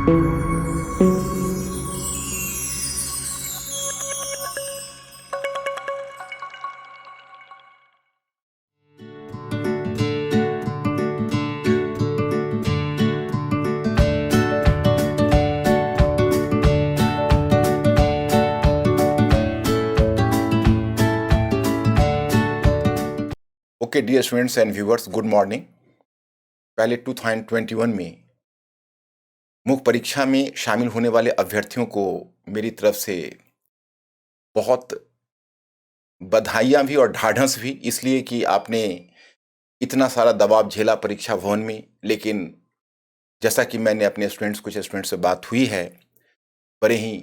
Okay dear students and viewers, good morning. पहले 2021 में मुख्य परीक्षा में शामिल होने वाले अभ्यर्थियों को मेरी तरफ से बहुत बधाइयाँ भी और ढाढ़स भी, इसलिए कि आपने इतना सारा दबाव झेला परीक्षा भवन में। लेकिन जैसा कि मैंने अपने कुछ स्टूडेंट्स से बात हुई है, बड़े ही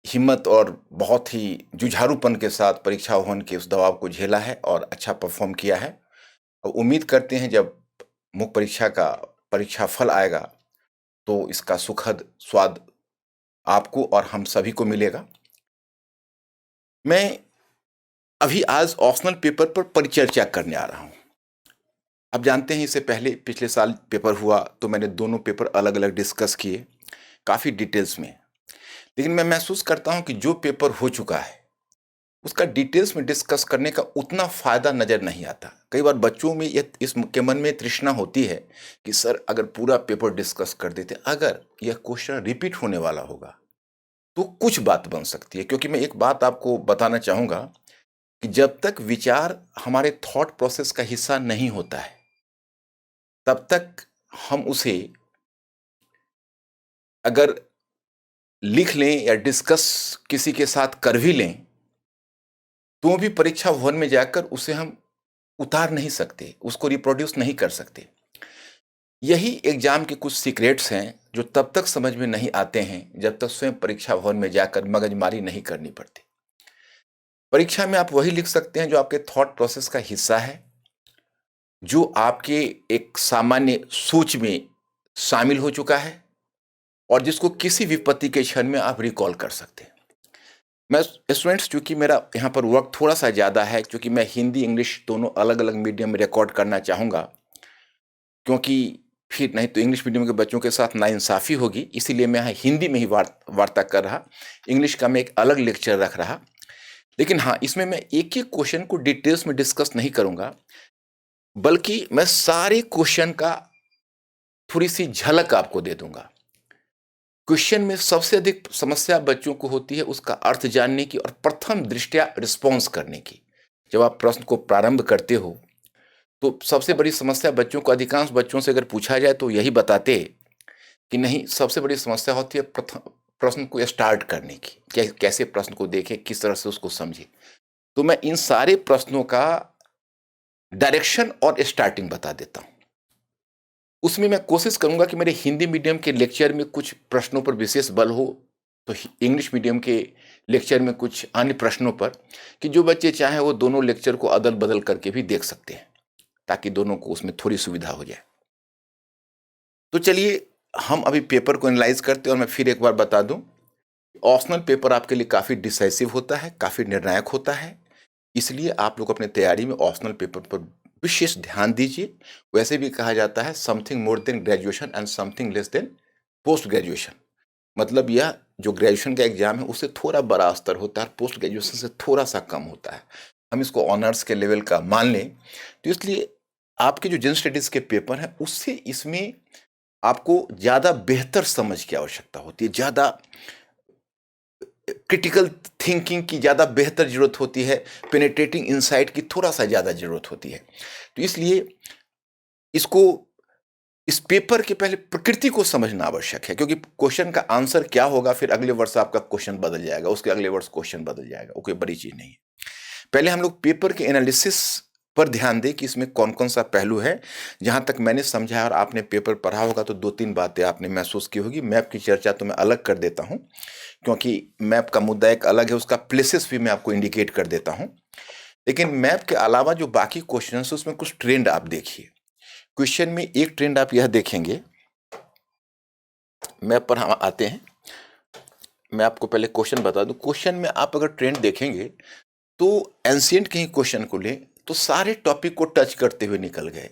हिम्मत और बहुत ही जुझारूपन के साथ परीक्षा भवन के उस दबाव को झेला है और अच्छा परफॉर्म किया है। और उम्मीद करते हैं जब मुख्य परीक्षा का परीक्षा फल आएगा तो इसका सुखद स्वाद आपको और हम सभी को मिलेगा। मैं अभी आज ऑप्शनल पेपर पर परिचर्चा करने आ रहा हूं। आप जानते हैं इससे पहले पिछले साल पेपर हुआ तो मैंने दोनों पेपर अलग अलग डिस्कस किए काफ़ी डिटेल्स में। लेकिन मैं महसूस करता हूं कि जो पेपर हो चुका है उसका डिटेल्स में डिस्कस करने का उतना फ़ायदा नज़र नहीं आता। कई बार बच्चों में इसके मन में तृष्णा होती है कि सर अगर पूरा पेपर डिस्कस कर देते, अगर यह क्वेश्चन रिपीट होने वाला होगा तो कुछ बात बन सकती है। क्योंकि मैं एक बात आपको बताना चाहूँगा कि जब तक विचार हमारे थॉट प्रोसेस का हिस्सा नहीं होता है तब तक हम उसे अगर लिख लें या डिस्कस किसी के साथ कर भी लें तो भी परीक्षा भवन में जाकर उसे हम उतार नहीं सकते, उसको रिप्रोड्यूस नहीं कर सकते। यही एग्जाम के कुछ सीक्रेट्स हैं जो तब तक समझ में नहीं आते हैं जब तक स्वयं परीक्षा भवन में जाकर मगजमारी नहीं करनी पड़ती। परीक्षा में आप वही लिख सकते हैं जो आपके थॉट प्रोसेस का हिस्सा है, जो आपके एक सामान्य सोच में शामिल हो चुका है और जिसको किसी विपत्ति के क्षण में आप रिकॉल कर सकते हैं। मैं स्टूडेंट्स, चूंकि मेरा यहाँ पर वक्त थोड़ा सा ज़्यादा है, क्योंकि मैं हिंदी इंग्लिश दोनों अलग अलग मीडियम में रिकॉर्ड करना चाहूँगा, क्योंकि फिर नहीं तो इंग्लिश मीडियम के बच्चों के साथ नाइंसाफ़ी होगी। इसीलिए मैं यहाँ हिंदी में ही वार्ता कर रहा, इंग्लिश का मैं एक अलग लेक्चर रख रहा। लेकिन हाँ, इसमें मैं एक एक क्वेश्चन को डिटेल्स में डिस्कस नहीं करूँगा, बल्कि मैं सारे क्वेश्चन का थोड़ी सी झलक आपको दे दूंगा। क्वेश्चन में सबसे अधिक समस्या बच्चों को होती है उसका अर्थ जानने की और प्रथम दृष्टया रिस्पॉन्स करने की। जब आप प्रश्न को प्रारंभ करते हो तो सबसे बड़ी समस्या बच्चों को, अधिकांश बच्चों से अगर पूछा जाए तो यही बताते कि नहीं, सबसे बड़ी समस्या होती है प्रथम प्रश्न को स्टार्ट करने की, कैसे प्रश्न को देखें, किस तरह से उसको समझे। तो मैं इन सारे प्रश्नों का डायरेक्शन और स्टार्टिंग बता देता हूं। उसमें मैं कोशिश करूंगा कि मेरे हिंदी मीडियम के लेक्चर में कुछ प्रश्नों पर विशेष बल हो, तो इंग्लिश मीडियम के लेक्चर में कुछ अन्य प्रश्नों पर, कि जो बच्चे चाहें वो दोनों लेक्चर को अदल बदल करके भी देख सकते हैं, ताकि दोनों को उसमें थोड़ी सुविधा हो जाए। तो चलिए हम अभी पेपर को एनालाइज करते हैं। और मैं फिर एक बार बता दूं, ऑप्शनल पेपर आपके लिए काफ़ी डिसाइसिव होता है, काफ़ी निर्णायक होता है। इसलिए आप लोग अपने तैयारी में ऑप्शनल पेपर पर विशेष ध्यान दीजिए। वैसे भी कहा जाता है something more than graduation and something less than post graduation. मतलब यह जो ग्रेजुएशन का एग्जाम है उससे थोड़ा बड़ा स्तर होता है, पोस्ट ग्रेजुएशन से थोड़ा सा कम होता है। हम इसको ऑनर्स के लेवल का मान लें, तो इसलिए आपके जो जनरल स्टडीज के पेपर हैं उससे इसमें आपको ज़्यादा बेहतर समझ की आवश्यकता होती है, ज़्यादा क्रिटिकल थिंकिंग की ज़्यादा बेहतर ज़रूरत होती है, पेनिट्रेटिंग इंसाइट की थोड़ा सा ज़्यादा ज़रूरत होती है। तो इसलिए इसको, इस पेपर के पहले प्रकृति को समझना आवश्यक है, क्योंकि क्वेश्चन का आंसर क्या होगा फिर अगले वर्ष आपका क्वेश्चन बदल जाएगा, उसके अगले वर्ष क्वेश्चन बदल जाएगा, वो कोई बड़ी चीज़ नहीं है। पहले हम लोग पेपर के एनालिसिस पर ध्यान दें कि इसमें कौन कौन सा पहलू है। जहाँ तक मैंने समझा और आपने पेपर पढ़ा होगा तो दो तीन बातें आपने महसूस की होगी। मैप की चर्चा तो मैं अलग कर देता हूँ, क्योंकि मैप का मुद्दा एक अलग है, उसका प्लेसेस भी मैं आपको इंडिकेट कर देता हूँ। लेकिन मैप के अलावा जो बाकी क्वेश्चन है उसमें कुछ ट्रेंड आप देखिए। क्वेश्चन में एक ट्रेंड आप यह देखेंगे, मैप पर हम आते हैं, मैं आपको पहले क्वेश्चन बता दूं। क्वेश्चन में आप अगर ट्रेंड देखेंगे तो एंशिएंट के ही क्वेश्चन को लें तो सारे टॉपिक को टच करते हुए निकल गए।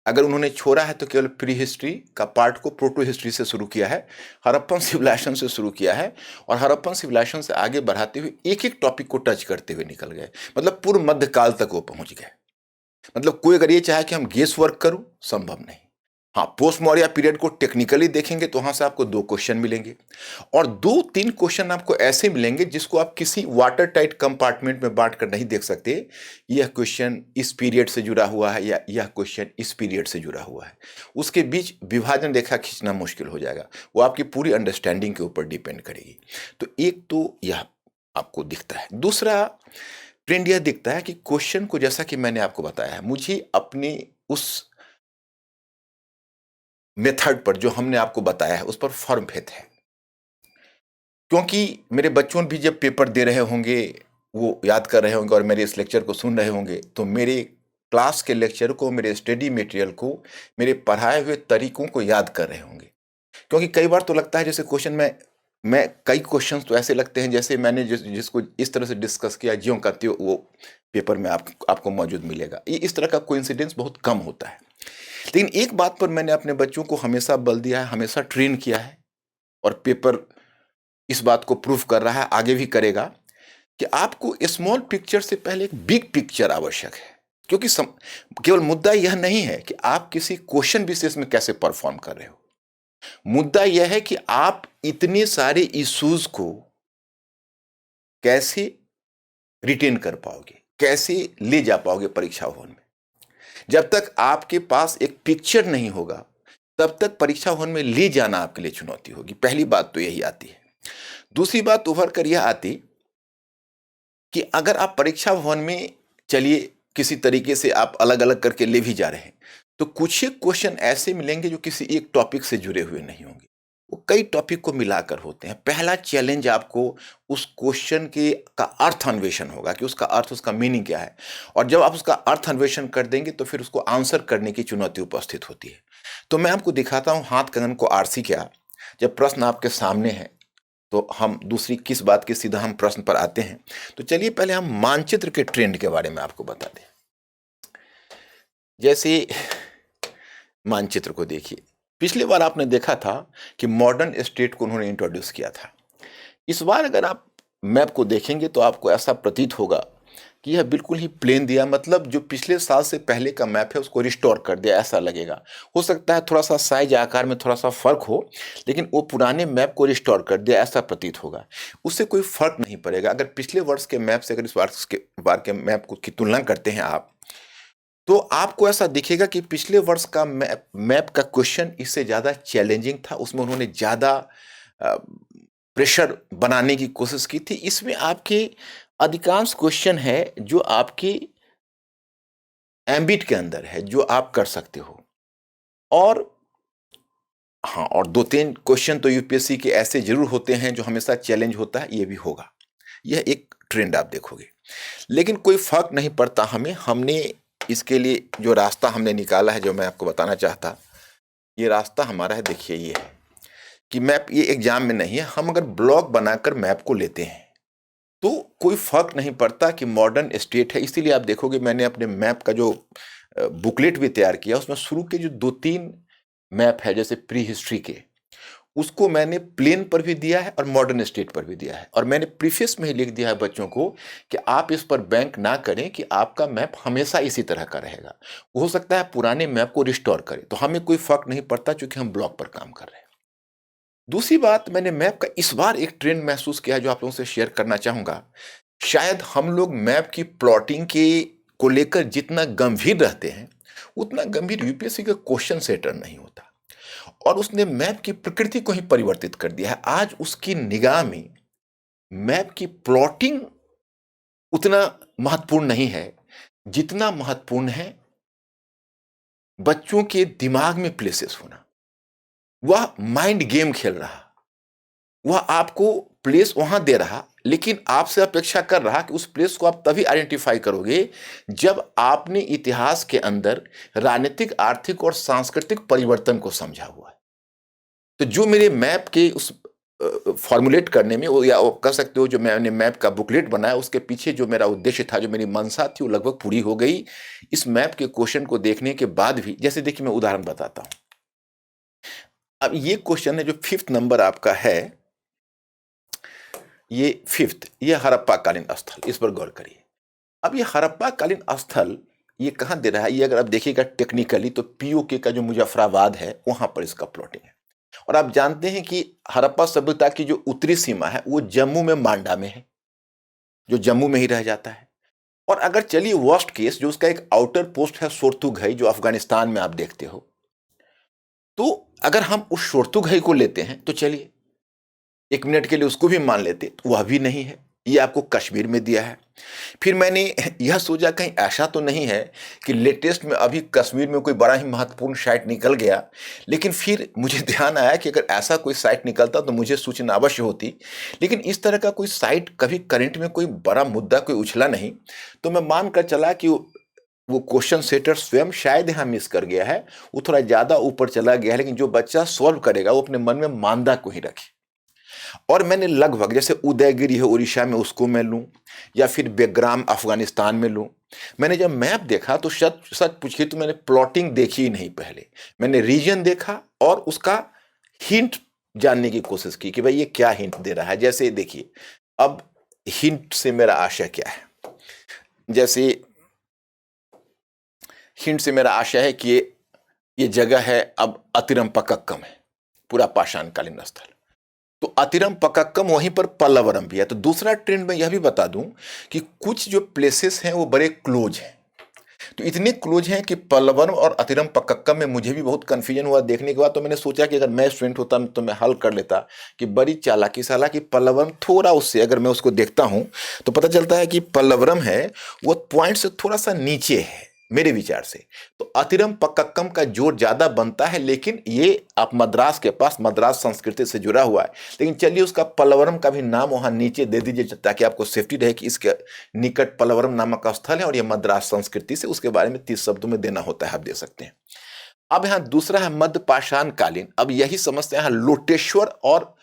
अगर उन्होंने छोड़ा है तो केवल प्री हिस्ट्री का पार्ट को प्रोटो हिस्ट्री से शुरू किया है, हड़प्पन सिविलाइजेशन से शुरू किया है, और हड़प्पन सिविलाइजेशन से आगे बढ़ाते हुए एक एक टॉपिक को टच करते हुए निकल गए। मतलब पूर्व मध्यकाल तक वो पहुंच गए। मतलब कोई अगर ये चाहे कि हम गेस वर्क करूं, संभव नहीं। हाँ, पोस्ट मौर्य पीरियड को टेक्निकली देखेंगे तो वहां से आपको 2 क्वेश्चन मिलेंगे, और 2-3 क्वेश्चन आपको ऐसे मिलेंगे जिसको आप किसी वाटर टाइट कंपार्टमेंट में बांट कर नहीं देख सकते। यह क्वेश्चन इस पीरियड से जुड़ा हुआ है या यह क्वेश्चन इस पीरियड से जुड़ा हुआ है। उसके बीच विभाजन रेखा खींचना मुश्किल हो जाएगा, वो आपकी पूरी अंडरस्टैंडिंग के ऊपर डिपेंड करेगी। तो एक तो यह आपको दिखता है। दूसरा ट्रेंड यह दिखता है कि क्वेश्चन को, जैसा कि मैंने आपको बताया है, मुझे अपने उस मेथड पर जो हमने आपको बताया है उस पर फर्म फेथ है। क्योंकि मेरे बच्चों भी जब पेपर दे रहे होंगे, वो याद कर रहे होंगे और मेरे इस लेक्चर को सुन रहे होंगे, तो मेरे क्लास के लेक्चर को, मेरे स्टडी मटेरियल को, मेरे पढ़ाए हुए तरीकों को याद कर रहे होंगे। क्योंकि कई बार तो लगता है जैसे क्वेश्चन में कई क्वेश्चंस तो ऐसे लगते हैं जैसे मैंने जिसको इस तरह से डिस्कस किया, ज्यों का त्यों वो पेपर में आपको मौजूद मिलेगा। ये इस तरह का कोइंसिडेंस बहुत कम होता है। लेकिन एक बात पर मैंने अपने बच्चों को हमेशा बल दिया है, हमेशा ट्रेन किया है, और पेपर इस बात को प्रूव कर रहा है, आगे भी करेगा, कि आपको स्मॉल पिक्चर से पहले एक बिग पिक्चर आवश्यक है। क्योंकि केवल मुद्दा यह नहीं है कि आप किसी क्वेश्चन विशेष में कैसे परफॉर्म कर रहे हो, मुद्दा यह है कि आप इतने सारे इश्यूज को कैसे रिटेन कर पाओगे, कैसे ले जा पाओगे परीक्षा हॉल में। जब तक आपके पास एक पिक्चर नहीं होगा, तब तक परीक्षा हॉल में ले जाना आपके लिए चुनौती होगी। पहली बात तो यही आती है। दूसरी बात उभर कर यह आती कि अगर आप परीक्षा भवन में, चलिए किसी तरीके से आप अलग अलग करके ले भी जा रहे हैं, तो कुछ ही क्वेश्चन ऐसे मिलेंगे जो किसी एक टॉपिक से जुड़े हुए नहीं होंगे, वो कई टॉपिक को मिलाकर होते हैं। पहला चैलेंज आपको उस क्वेश्चन के का अर्थ अन्वेषण होगा कि उसका अर्थ, उसका मीनिंग क्या है, और जब आप उसका अर्थ अन्वेषण कर देंगे तो फिर उसको आंसर करने की चुनौती उपस्थित होती है। तो मैं आपको दिखाता हूं हाथ कंगन को आरसी क्या। जब प्रश्न आपके सामने है तो हम दूसरी किस बात के सीधा हम प्रश्न पर आते हैं। तो चलिए पहले हम मानचित्र के ट्रेंड के बारे में आपको बता दें। जैसे मानचित्र को देखिए, पिछली बार आपने देखा था कि मॉडर्न स्टेट को उन्होंने इंट्रोड्यूस किया था। इस बार अगर आप मैप को देखेंगे तो आपको ऐसा प्रतीत होगा कि यह बिल्कुल ही प्लेन दिया, मतलब जो पिछले साल से पहले का मैप है उसको रिस्टोर कर दिया, ऐसा लगेगा। हो सकता है थोड़ा सा साइज आकार में थोड़ा सा फर्क हो, लेकिन वो पुराने मैप को रिस्टोर कर दिया, ऐसा प्रतीत होगा। उससे कोई फर्क नहीं पड़ेगा। अगर पिछले वर्ष के मैप से अगर इस बार के मैप की तुलना करते हैं आप, तो आपको ऐसा दिखेगा कि पिछले वर्ष का मैप का क्वेश्चन इससे ज़्यादा चैलेंजिंग था। उसमें उन्होंने ज़्यादा प्रेशर बनाने की कोशिश की थी। इसमें आपके अधिकांश क्वेश्चन है जो आपकी एम्बिट के अंदर है, जो आप कर सकते हो। और हाँ, और 2-3 क्वेश्चन तो यूपीएससी के ऐसे जरूर होते हैं जो हमेशा चैलेंज होता है, ये भी होगा। यह एक ट्रेंड आप देखोगे, लेकिन कोई फर्क नहीं पड़ता हमें। हमने इसके लिए जो रास्ता हमने निकाला है, जो मैं आपको बताना चाहता, ये रास्ता हमारा है। देखिए ये है कि मैप ये एग्जाम में नहीं है। हम अगर ब्लॉक बनाकर मैप को लेते हैं तो कोई फर्क नहीं पड़ता कि मॉडर्न स्टेट है। इसीलिए आप देखोगे मैंने अपने मैप का जो बुकलेट भी तैयार किया, उसमें शुरू के जो 2-3 मैप है जैसे प्री हिस्ट्री के, उसको मैंने प्लेन पर भी दिया है और मॉडर्न स्टेट पर भी दिया है। और मैंने प्रीफेस में ही लिख दिया है बच्चों को कि आप इस पर बैंक ना करें कि आपका मैप हमेशा इसी तरह का रहेगा। हो सकता है पुराने मैप को रिस्टोर करें, तो हमें कोई फर्क नहीं पड़ता क्योंकि हम ब्लॉक पर काम कर रहे हैं। दूसरी बात, मैंने मैप का इस बार एक ट्रेंड महसूस किया जो आप लोगों से शेयर करना चाहूंगा। शायद हम लोग मैप की प्लॉटिंग के को लेकर जितना गंभीर रहते हैं, उतना गंभीर यूपीएससी का क्वेश्चन सेटर नहीं होता। और उसने मैप की प्रकृति को ही परिवर्तित कर दिया है। आज उसकी निगाह में मैप की प्लॉटिंग उतना महत्वपूर्ण नहीं है जितना महत्वपूर्ण है बच्चों के दिमाग में प्लेसेस होना। वह माइंड गेम खेल रहा, वह आपको प्लेस वहां दे रहा, लेकिन आपसे अपेक्षा कर रहा कि उस प्लेस को आप तभी आइडेंटिफाई करोगे जब आपने इतिहास के अंदर राजनीतिक, आर्थिक और सांस्कृतिक परिवर्तन को समझा हुआ है। तो जो मेरे मैप के उस फॉर्मुलेट करने में, वो या वो कह सकते हो जो मैंने मैप का बुकलेट बनाया उसके पीछे जो मेरा उद्देश्य था, जो मेरी मंशा थी, वो लगभग पूरी हो गई। इस मैप के क्वेश्चन को देखने के बाद भी, जैसे देखिए मैं उदाहरण बताता हूँ। अब ये क्वेश्चन है जो 5th नंबर आपका है, ये 5th, ये हड़प्पा कालीन स्थल, इस पर गौर करिए। अब ये हड़प्पा कालीन स्थल ये कहाँ दे रहा है, ये अगर आप देखिएगा टेक्निकली तो पीओके का जो मुजफ्फराबाद है वहां पर इसका प्लॉटिंग है। और आप जानते हैं कि हड़प्पा सभ्यता की जो उत्तरी सीमा है वो जम्मू में मांडा में है, जो जम्मू में ही रह जाता है। और अगर चलिए वर्स्ट केस, जो उसका एक आउटर पोस्ट है सोर्तुघई, जो अफगानिस्तान में आप देखते हो, तो अगर हम उस सोर्तुघई को लेते हैं तो चलिए 1 मिनट के लिए उसको भी मान लेते, तो वह भी नहीं है, ये आपको कश्मीर में दिया है। फिर मैंने यह सोचा कहीं ऐसा तो नहीं है कि लेटेस्ट में अभी कश्मीर में कोई बड़ा ही महत्वपूर्ण साइट निकल गया, लेकिन फिर मुझे ध्यान आया कि अगर ऐसा कोई साइट निकलता तो मुझे सूचना अवश्य होती। लेकिन इस तरह का कोई साइट कभी करंट में कोई बड़ा मुद्दा कोई उछला नहीं, तो मैं मान कर चला कि वो क्वेश्चन सेटर स्वयं शायद यहाँ मिस कर गया है, वो थोड़ा ज्यादा ऊपर चला गया है, लेकिन जो बच्चा सॉल्व करेगा वो अपने मन में मानदा को ही रखे। और मैंने लगभग, जैसे उदयगिरी है उड़ीसा में, उसको मैं लूं, या फिर बेग्राम अफगानिस्तान में लूं। मैंने जब मैप देखा तो सच सच पूछिए तो मैंने प्लॉटिंग देखी ही नहीं पहले, मैंने रीजन देखा और उसका हिंट जानने की कोशिश की कि भाई ये क्या हिंट दे रहा है। जैसे देखिए, अब हिंट से मेरा आशय क्या है, जैसे हिंट से मेरा आशय है कि ये जगह है, अब अतिरम पक्कम है, पूरा पाषाणकालीन स्थल। तो अतिरम पक्कम, वहीं पर पल्लवरम भी है। तो दूसरा ट्रेंड मैं यह भी बता दूं कि कुछ जो प्लेसेस हैं वो बड़े क्लोज हैं, तो इतने क्लोज हैं कि पल्लवरम और अतिरम पक्कम में मुझे भी बहुत कंफ्यूजन हुआ देखने के बाद। तो मैंने सोचा कि अगर मैं स्टूडेंट होता तो मैं हल कर लेता, कि बड़ी चालाकी साला कि पल्लवरम थोड़ा उससे, अगर मैं उसको देखता हूं तो पता चलता है कि पल्लवरम है वो पॉइंट से थोड़ा सा नीचे है मेरे विचार से। तो अतिरम पक्कम का जोर ज्यादा बनता है, लेकिन ये आप मद्रास के पास, मद्रास संस्कृति से जुड़ा हुआ है। लेकिन चलिए उसका पल्लवरम का भी नाम वहां नीचे दे दीजिए, ताकि आपको सेफ्टी रहे कि इसके निकट पल्लवरम नामक स्थल है और यह मद्रास संस्कृति से, उसके बारे में 30 शब्दों में देना होता है, आप दे सकते हैं। अब यहां दूसरा है मध्य पाषाण कालीन। अब यही समस्या है लोटेश्वर और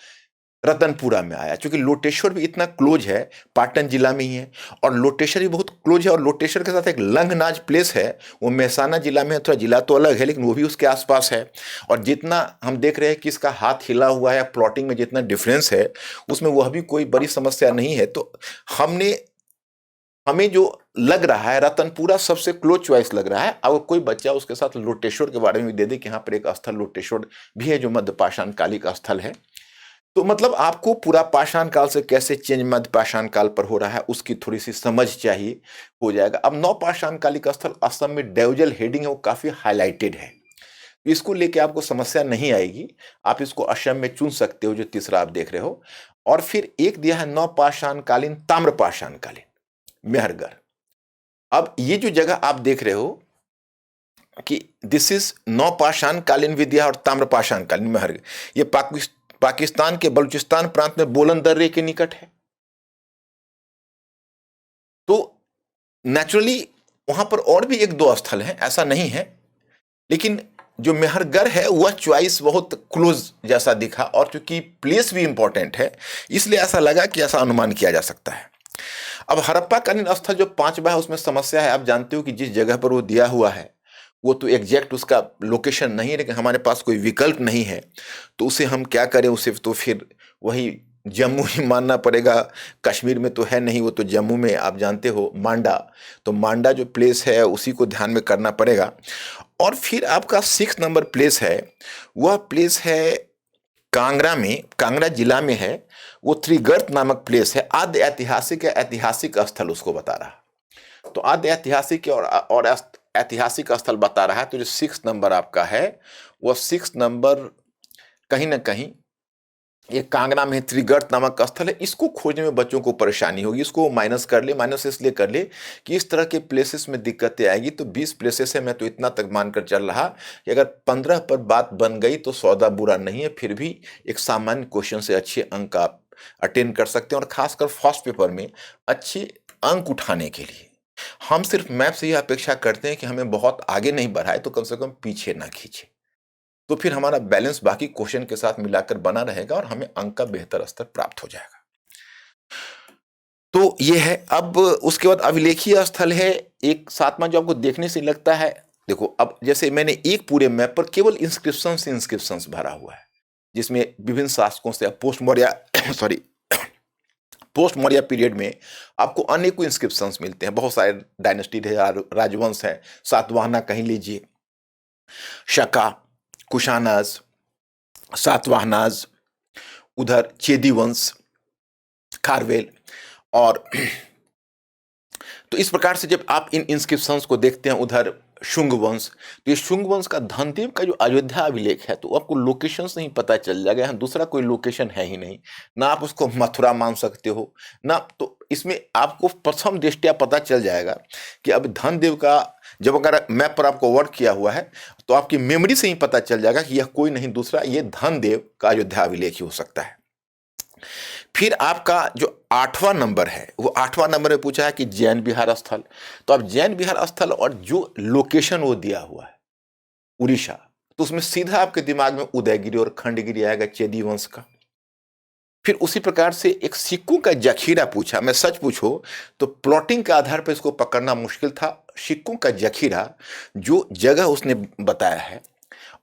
रतनपुरा में आया, क्योंकि लोटेश्वर भी इतना क्लोज है, पाटन जिला में ही है, और लोटेश्वर भी बहुत क्लोज है। और लोटेश्वर के साथ एक लंगनाज प्लेस है, वो मेहसाना जिला में है, थोड़ा जिला तो अलग है लेकिन वो भी उसके आसपास है। और जितना हम देख रहे हैं कि इसका हाथ हिला हुआ है, प्लॉटिंग में जितना डिफरेंस है उसमें वह भी कोई बड़ी समस्या नहीं है। तो हमने हमें जो लग रहा है रतनपुरा सबसे क्लोज चॉइस लग रहा है। अगर कोई बच्चा उसके साथ लोटेश्वर के बारे में दे दे कि यहाँ पर एक स्थल लोटेश्वर भी है जो मध्य पाषाण काली का स्थल है, तो मतलब आपको पूरा पाषाण काल से कैसे चेंज मध्य पाषाण काल पर हो रहा है उसकी थोड़ी सी समझ चाहिए, हो जाएगा। अब नौ पाषाण कालिक स्थल असम में डेवजल हेडिंग है, वो काफी हाईलाइटेड है, इसको लेके आपको समस्या नहीं आएगी। आप इसको असम में चुन सकते हो, जो तीसरा आप देख रहे हो। और फिर एक दिया है नौ पाषाण कालीन ताम्र पाषाण कालीन मेहरगढ़। अब ये जो जगह आप देख रहे हो कि दिस इज नौ पाषाण कालीन विद्या और ताम्र पाषाण कालीन मेहरगढ़, ये पाकिस्तान के बलूचिस्तान प्रांत में बोलन दर्रे के निकट है। तो नेचुरली वहां पर और भी एक दो स्थल हैं, ऐसा नहीं है, लेकिन जो मेहरगढ़ है वह चॉइस बहुत क्लोज जैसा दिखा, और क्योंकि प्लेस भी इंपॉर्टेंट है इसलिए ऐसा लगा कि ऐसा अनुमान किया जा सकता है। अब हड़प्पा कालीन स्थल जो 5वां है उसमें समस्या है, आप जानते हो कि जिस जगह पर वो दिया हुआ है वो तो एग्जैक्ट उसका लोकेशन नहीं है, लेकिन हमारे पास कोई विकल्प नहीं है, तो उसे हम क्या करें, उसे तो फिर वही जम्मू ही मानना पड़ेगा। कश्मीर में तो है नहीं, वो तो जम्मू में आप जानते हो मांडा, तो मांडा जो प्लेस है उसी को ध्यान में करना पड़ेगा। और फिर आपका 6 नंबर प्लेस है, वह प्लेस है कांगड़ा में, कांगड़ा जिला में है, वो त्रिगर्त नामक प्लेस है। आद्य ऐतिहासिक है, ऐतिहासिक स्थल उसको बता रहा। तो आद्य ऐतिहासिक और ऐतिहासिक स्थल बता रहा है। तो जो 6 नंबर आपका है वो 6 नंबर कहीं ना कहीं ये कांगड़ा में त्रिगर्त नामक स्थल है। इसको खोजने में बच्चों को परेशानी होगी, इसको माइनस कर ले, माइनस इसलिए कर ले कि इस तरह के प्लेसेस में दिक्कतें आएगी। तो 20 प्लेसेस है, मैं तो इतना तक मानकर चल रहा कि अगर 15 पर बात बन गई तो सौदा बुरा नहीं है, फिर भी एक सामान्य क्वेश्चन से अच्छे अंक आप अटेंड कर सकते हैं। और खासकर फर्स्ट पेपर में अच्छे अंक उठाने के लिए हम सिर्फ मैप से ही अपेक्षा करते हैं कि हमें बहुत आगे नहीं बढ़ाए तो कम से कम पीछे ना खींचे। तो फिर हमारा बैलेंस बाकी क्वेश्चन के साथ मिलाकर बना रहेगा और हमें अंक का बेहतर स्तर प्राप्त हो जाएगा। तो ये है। अब उसके बाद अभिलेखीय स्थल है एक सातवां, जो आपको देखने से लगता है, देखो अब जैसे मैंने एक पूरे मैप पर केवल इंस्क्रिप्शन भरा हुआ है, जिसमें विभिन्न शासकों से post Maurya sorry post Maurya period में आपको अनेकों इंस्क्रिप्शंस मिलते हैं। बहुत सारे डायनेस्टी है, राजवंश है, सातवाहना कहीं लीजिए, शका, कुशानाज, सातवाहनाज, उधर चेदी वंश, खारवेल, और तो इस प्रकार से जब आप इन इंस्क्रिप्शंस को देखते हैं, उधर शुंग वंश, तो ये शुंग वंश का धनदेव का जो अयोध्या अभिलेख है, तो आपको लोकेशन से ही पता चल जाएगा, यहाँ दूसरा कोई लोकेशन है ही नहीं, ना आप उसको मथुरा मान सकते हो ना, तो इसमें आपको प्रथम दृष्टया पता चल जाएगा कि अब धनदेव का जब अगर मैप पर आपको वर्क किया हुआ है, तो आपकी मेमोरी से ही पता चल जाएगा कि यह कोई नहीं दूसरा, ये धनदेव का अयोध्या अभिलेख ही हो सकता है। फिर आपका जो 8वां नंबर है, वो 8वां नंबर में पूछा है कि जैन विहार स्थल, तो अब जैन विहार स्थल और जो लोकेशन वो दिया हुआ है उड़ीसा, तो उसमें सीधा आपके दिमाग में उदयगिरी और खंडगिरी आएगा चेदी वंश का। फिर उसी प्रकार से एक सिक्कों का जखीरा पूछा, मैं सच पूछो तो प्लॉटिंग के आधार पर इसको पकड़ना मुश्किल था। सिक्कों का जखीरा जो जगह उसने बताया है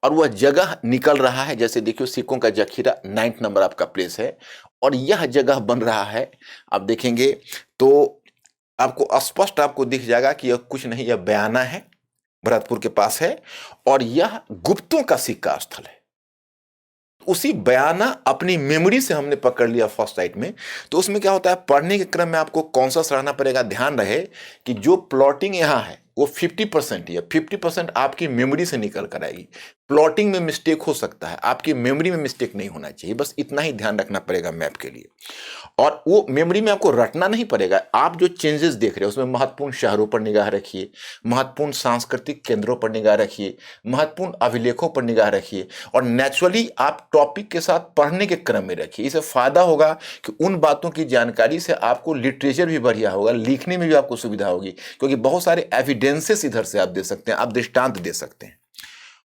और वह जगह निकल रहा है, जैसे देखियो सिक्कों का जखीरा 9th नंबर आपका प्लेस है और यह जगह बन रहा है, आप देखेंगे तो आपको स्पष्ट आपको दिख जाएगा कि यह कुछ नहीं, यह बयाना है, भरतपुर के पास है, और यह गुप्तों का सिक्का स्थल है। उसी बयाना अपनी मेमोरी से हमने पकड़ लिया फर्स्ट साइट में, तो उसमें क्या होता है, पढ़ने के क्रम में आपको कौन सा सराहना पड़ेगा, ध्यान रहे कि जो प्लॉटिंग यहाँ है वो 50% ही है, 50% आपकी मेमोरी से निकल कर आएगी। प्लॉटिंग में मिस्टेक हो सकता है, आपकी मेमोरी में मिस्टेक नहीं होना चाहिए, बस इतना ही ध्यान रखना पड़ेगा मैप के लिए। और वो मेमोरी में आपको रटना नहीं पड़ेगा, आप जो चेंजेस देख रहे हो उसमें महत्वपूर्ण शहरों पर निगाह रखिए, महत्वपूर्ण सांस्कृतिक केंद्रों पर निगाह रखिए, महत्वपूर्ण अभिलेखों पर निगाह रखिए, और नेचुरली आप टॉपिक के साथ पढ़ने के क्रम में रखिए। इससे फायदा होगा कि उन बातों की जानकारी से आपको लिटरेचर भी बढ़िया होगा, लिखने में भी आपको सुविधा होगी, क्योंकि बहुत सारे एविडेंसेस इधर से आप दे सकते हैं, आप दृष्टांत दे सकते हैं।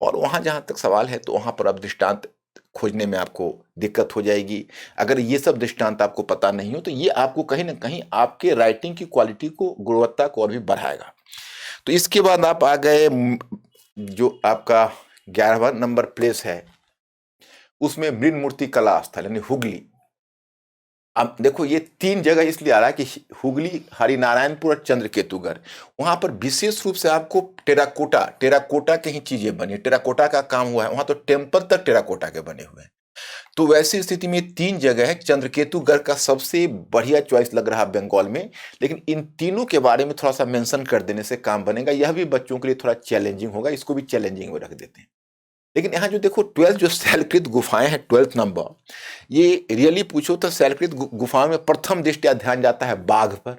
और वहां जहां तक सवाल है तो वहां पर आप दृष्टांत खोजने में आपको दिक्कत हो जाएगी। अगर ये सब दृष्टांत आपको पता नहीं हो तो ये आपको कहीं ना कहीं आपके राइटिंग की क्वालिटी को, गुणवत्ता को और भी बढ़ाएगा। तो इसके बाद आप आ गए जो आपका 11वां नंबर प्लेस है, उसमें मृण मूर्ति कला स्थल यानी हुगली। अब देखो ये 3 जगह इसलिए आ रहा है कि हुगली, हरिनारायणपुर और चंद्रकेतुगढ़, वहां पर विशेष रूप से आपको टेराकोटा की ही चीजें बनी, टेराकोटा का काम हुआ है वहां, तो टेम्पल तक टेराकोटा के बने हुए हैं। तो वैसी स्थिति में 3 जगह है, चंद्रकेतुगढ़ का सबसे बढ़िया चॉइस लग रहा है बंगाल में, लेकिन इन तीनों के बारे में थोड़ा सा मेंशन कर देने से काम बनेगा। यह भी बच्चों के लिए थोड़ा चैलेंजिंग होगा, इसको भी चैलेंजिंग में रख देते हैं। लेकिन यहाँ जो देखो 12 जो शैलकृत गुफाएं हैं, 12th नंबर, ये रियली पूछो तो शैलकृत गुफाओं में प्रथम दृष्टया ध्यान जाता है बाघ पर,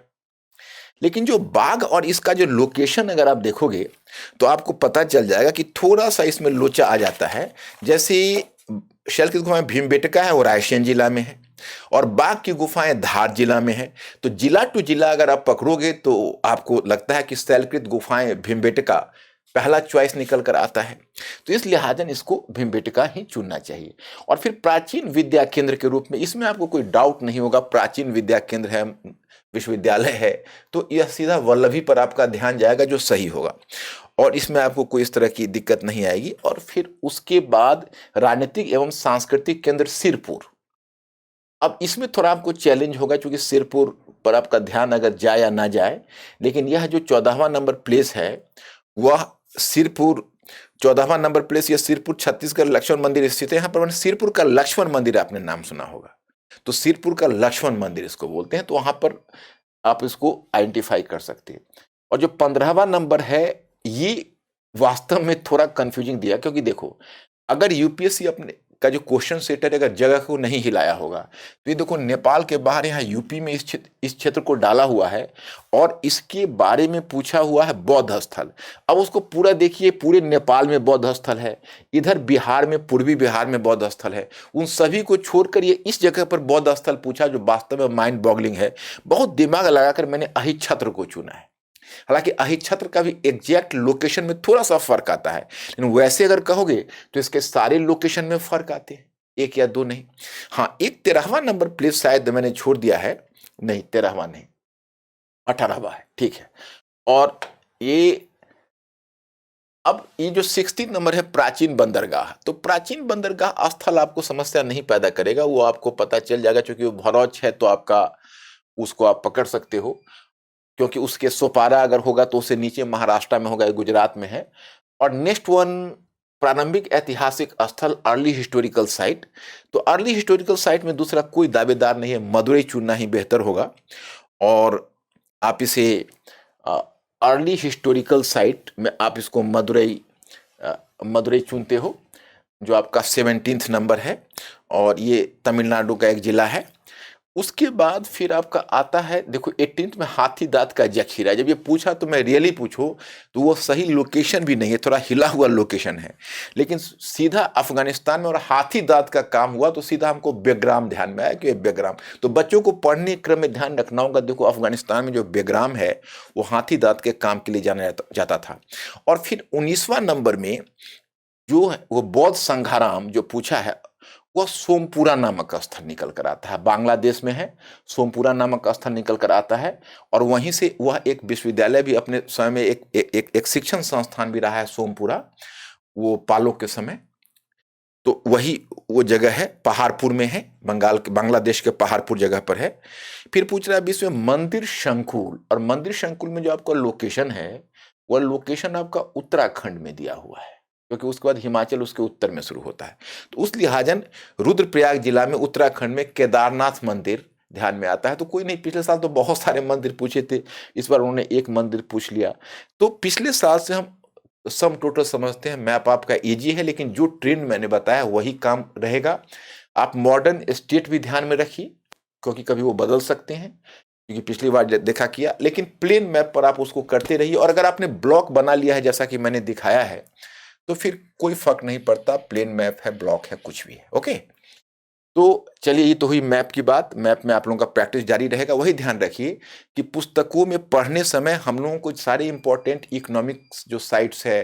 लेकिन जो बाघ और इसका जो लोकेशन अगर आप देखोगे तो आपको पता चल जाएगा कि थोड़ा सा इसमें लोचा आ जाता है। जैसे शैलकृत गुफाएं भीमबेटका है वो रायसेन जिला में है, और बाघ की गुफाएं धार जिला में है। तो जिला टू जिला अगर आप पकड़ोगे तो आपको लगता है कि शैलकृत गुफाएं भीमबेटका पहला चॉइस निकल कर आता है, तो इस लिहाजन इसको भीमबेटका ही चुनना चाहिए। और फिर प्राचीन विद्या केंद्र के रूप में, इसमें आपको कोई डाउट नहीं होगा, प्राचीन विद्या केंद्र है, विश्वविद्यालय है, तो यह सीधा वल्लभी पर आपका ध्यान जाएगा जो सही होगा, और इसमें आपको कोई इस तरह की दिक्कत नहीं आएगी। और फिर उसके बाद राजनीतिक एवं सांस्कृतिक केंद्र सिरपुर। अब इसमें थोड़ा आपको चैलेंज होगा क्योंकि सिरपुर पर आपका ध्यान अगर जाए या ना जाए, लेकिन यह जो 14वां नंबर प्लेस है वह सिरपुर 14वां नंबर प्लेस, यह सिरपुर छत्तीसगढ़ लक्ष्मण मंदिर स्थित है। यहाँ पर सिरपुर का लक्ष्मण मंदिर आपने नाम सुना होगा, तो सिरपुर का लक्ष्मण मंदिर इसको बोलते हैं, तो वहां पर आप इसको आइडेंटिफाई कर सकते हैं। और जो 15वां नंबर है ये वास्तव में थोड़ा कंफ्यूजिंग दिया, क्योंकि देखो अगर यूपीएससी अपने का जो क्वेश्चन सेटर अगर जगह को नहीं हिलाया होगा, तो ये देखो नेपाल के बाहर यहाँ यूपी में इस क्षेत्र को डाला हुआ है और इसके बारे में पूछा हुआ है बौद्ध स्थल। अब उसको पूरा देखिए, पूरे नेपाल में बौद्ध स्थल है, इधर बिहार में, पूर्वी बिहार में बौद्ध स्थल है, उन सभी को छोड़कर ये इस जगह पर बौद्ध स्थल पूछा जो वास्तव में माइंड बॉगलिंग है। बहुत दिमाग लगाकर मैंने अहिच्छत्र को चुना है। हालांकि अहिच्छत्र का भी एग्जैक्ट लोकेशन में थोड़ा सा फर्क आता है, लेकिन वैसे अगर कहोगे तो इसके सारे लोकेशन में फर्क आते हैं, एक या दो नहीं। हाँ, एक 13वां नंबर प्लेस शायद मैंने छोड़ दिया है, नहीं 13वां नहीं, 18वां है, ठीक है। और ये अब ये जो 16 नंबर है प्राचीन बंदरगाह, तो प्राचीन बंदरगाह स्थल आपको समस्या नहीं पैदा करेगा, वो आपको पता चल जाएगा, क्योंकि वो भरौच है तो आपका उसको आप पकड़ सकते हो, क्योंकि उसके सोपारा अगर होगा तो उससे नीचे महाराष्ट्र में होगा, गुजरात में है। और नेक्स्ट वन, प्रारंभिक ऐतिहासिक स्थल अर्ली हिस्टोरिकल साइट, तो अर्ली हिस्टोरिकल साइट में दूसरा कोई दावेदार नहीं है, मदुरई चुनना ही बेहतर होगा। और आप इसे अर्ली हिस्टोरिकल साइट में आप इसको मदुरई चुनते हो, जो आपका 17th नंबर है, और ये तमिलनाडु का एक जिला है। उसके बाद फिर आपका आता है, देखो 18th में हाथी दांत का जखीरा। जब ये पूछा तो मैं रियली पूछो तो वो सही लोकेशन भी नहीं है, थोड़ा हिला हुआ लोकेशन है, लेकिन सीधा अफगानिस्तान में और हाथी दांत का काम हुआ तो सीधा हमको बेग्राम ध्यान में आया कि बेग्राम। तो बच्चों को पढ़ने क्रम में ध्यान रखना होगा, देखो अफगानिस्तान में जो बेग्राम है वो हाथी दांत के काम के लिए जाना जाता था। और फिर 19वां नंबर में जो है वो बौद्ध संघाराम जो पूछा है, वह सोमपुरा नामक स्थल निकल कर आता है, बांग्लादेश में है, सोमपुरा नामक स्थल निकल कर आता है। और वहीं से वह एक विश्वविद्यालय भी अपने समय में एक शिक्षण संस्थान भी रहा है सोमपुरा, वो पालो के समय। तो वही वो जगह है, पहाड़पुर में है, बांग्लादेश के पहाड़पुर जगह पर है। फिर पूछ रहा है विश्व में मंदिर संकुल, और मंदिर संकुल में जो आपका लोकेशन है वह लोकेशन आपका उत्तराखंड में दिया हुआ है, क्योंकि उसके बाद हिमाचल उसके उत्तर में शुरू होता है। तो उस लिहाजन रुद्रप्रयाग जिला में उत्तराखंड में केदारनाथ मंदिर ध्यान में आता है। तो कोई नहीं, पिछले साल तो बहुत सारे मंदिर पूछे थे, इस बार उन्होंने एक मंदिर पूछ लिया। तो पिछले साल से हम सम टोटल समझते हैं, मैप आपका इजी है, लेकिन जो ट्रेंड मैंने बताया वही काम रहेगा। आप मॉडर्न स्टेट भी ध्यान में रखिए, क्योंकि कभी वो बदल सकते हैं, क्योंकि पिछली बार देखा किया। लेकिन प्लेन मैप पर आप उसको करते रहिए, और अगर आपने ब्लॉक बना लिया है जैसा कि मैंने दिखाया है तो फिर कोई फर्क नहीं पड़ता, प्लेन मैप है, ब्लॉक है, कुछ भी है। ओके, तो चलिए, ये तो हुई मैप की बात। मैप में आप लोगों का प्रैक्टिस जारी रहेगा। वही ध्यान रखिए कि पुस्तकों में पढ़ने समय हम लोगों को सारे इंपॉर्टेंट इकोनॉमिक्स जो साइट्स है,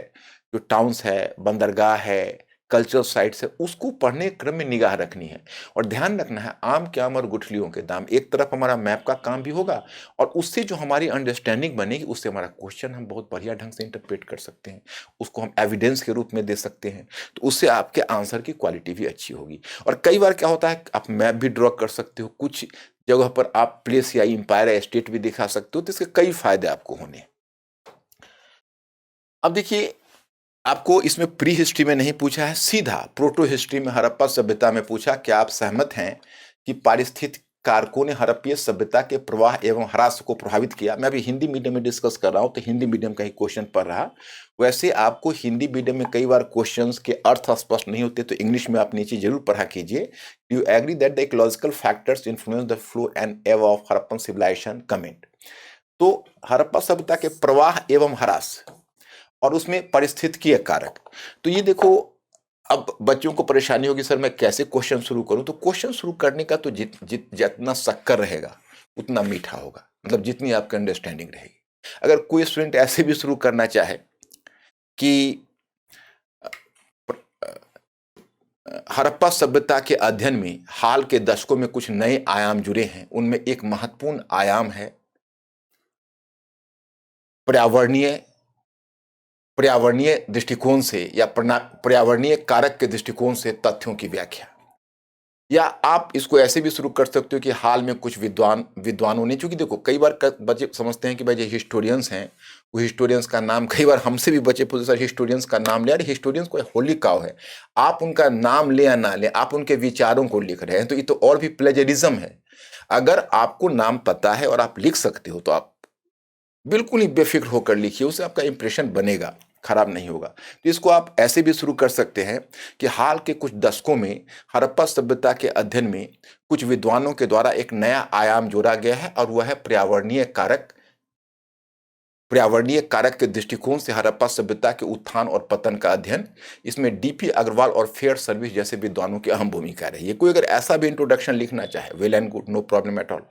जो टाउन्स है, बंदरगाह है, कल्चरल साइट्स है, उसको पढ़ने क्रम में निगाह रखनी है। और ध्यान रखना है आम के आम और गुठलियों के दाम, एक तरफ हमारा मैप का काम भी होगा, और उससे जो हमारी अंडरस्टैंडिंग बनेगी उससे हमारा क्वेश्चन हम बहुत बढ़िया ढंग से इंटरप्रेट कर सकते हैं, उसको हम एविडेंस के रूप में दे सकते हैं। तो उससे आपके आंसर की क्वालिटी भी अच्छी होगी। और कई बार क्या होता है, आप मैप भी ड्रॉ कर सकते हो, कुछ जगह पर आप प्लेस या इंपायर या स्टेट भी दिखा सकते हो, तो इसके कई फायदे आपको होने। अब देखिए, आपको इसमें प्री हिस्ट्री में नहीं पूछा है, सीधा प्रोटो हिस्ट्री में हड़प्पा सभ्यता में पूछा। क्या आप सहमत हैं कि पारिस्थितिक कारकों ने हड़प्पीय सभ्यता के प्रवाह एवं ह्रास को प्रभावित किया? मैं अभी हिंदी मीडियम में डिस्कस कर रहा हूं, तो हिंदी मीडियम का ही क्वेश्चन पढ़ रहा। वैसे आपको हिंदी मीडियम में कई बार क्वेश्चंस के अर्थ स्पष्ट नहीं होते, तो इंग्लिश में आप नीचे जरूर पढ़ा कीजिए। You agree that the ecological factors influence the flow and ebb of Harappan civilisation? Comment. तो हड़प्पा सभ्यता के प्रवाह एवं ह्रास और उसमें पारिस्थितिकीय कारक, तो ये देखो, अब बच्चों को परेशानी होगी, सर मैं कैसे क्वेश्चन शुरू करूं? तो क्वेश्चन शुरू करने का तो जितना शक्कर रहेगा उतना मीठा होगा, मतलब जितनी आपकी अंडरस्टैंडिंग रहेगी। अगर कोई स्टूडेंट ऐसे भी शुरू करना चाहे कि हड़प्पा सभ्यता के अध्ययन में हाल के दशकों में कुछ नए आयाम जुड़े हैं, उनमें एक महत्वपूर्ण आयाम है पर्यावरणीय दृष्टिकोण से या पर्यावरणीय कारक के दृष्टिकोण से तथ्यों की व्याख्या। या आप इसको ऐसे भी शुरू कर सकते हो कि हाल में कुछ विद्वानों ने, चूंकि देखो कई बार बच्चे समझते हैं कि भाई जो हिस्टोरियंस हैं वो हिस्टोरियंस का नाम, कई बार हमसे भी बच्चे पूछते सर हिस्टोरियंस का नाम ले, अरे हिस्टोरियंस कोई होली काउ है, आप उनका नाम ले या ना ले, आप उनके विचारों को लिख रहे हैं, तो ये तो और भी प्लेजरिज्म है। अगर आपको नाम पता है और आप लिख सकते हो तो आप बिल्कुल ही बेफिक्र होकर लिखिए, उससे आपका इंप्रेशन बनेगा, खराब नहीं होगा। तो इसको आप ऐसे भी शुरू कर सकते हैं कि हाल के कुछ दशकों में हड़प्पा सभ्यता के अध्ययन में कुछ विद्वानों के द्वारा एक नया आयाम जोड़ा गया है, और वह है पर्यावरणीय कारक के दृष्टिकोण से हड़प्पा सभ्यता के उत्थान और पतन का अध्ययन। इसमें डीपी अग्रवाल और फेयर सर्विस जैसे विद्वानों की अहम भूमिका रही है। कोई अगर ऐसा भी इंट्रोडक्शन लिखना चाहे, well and good, no problem at all.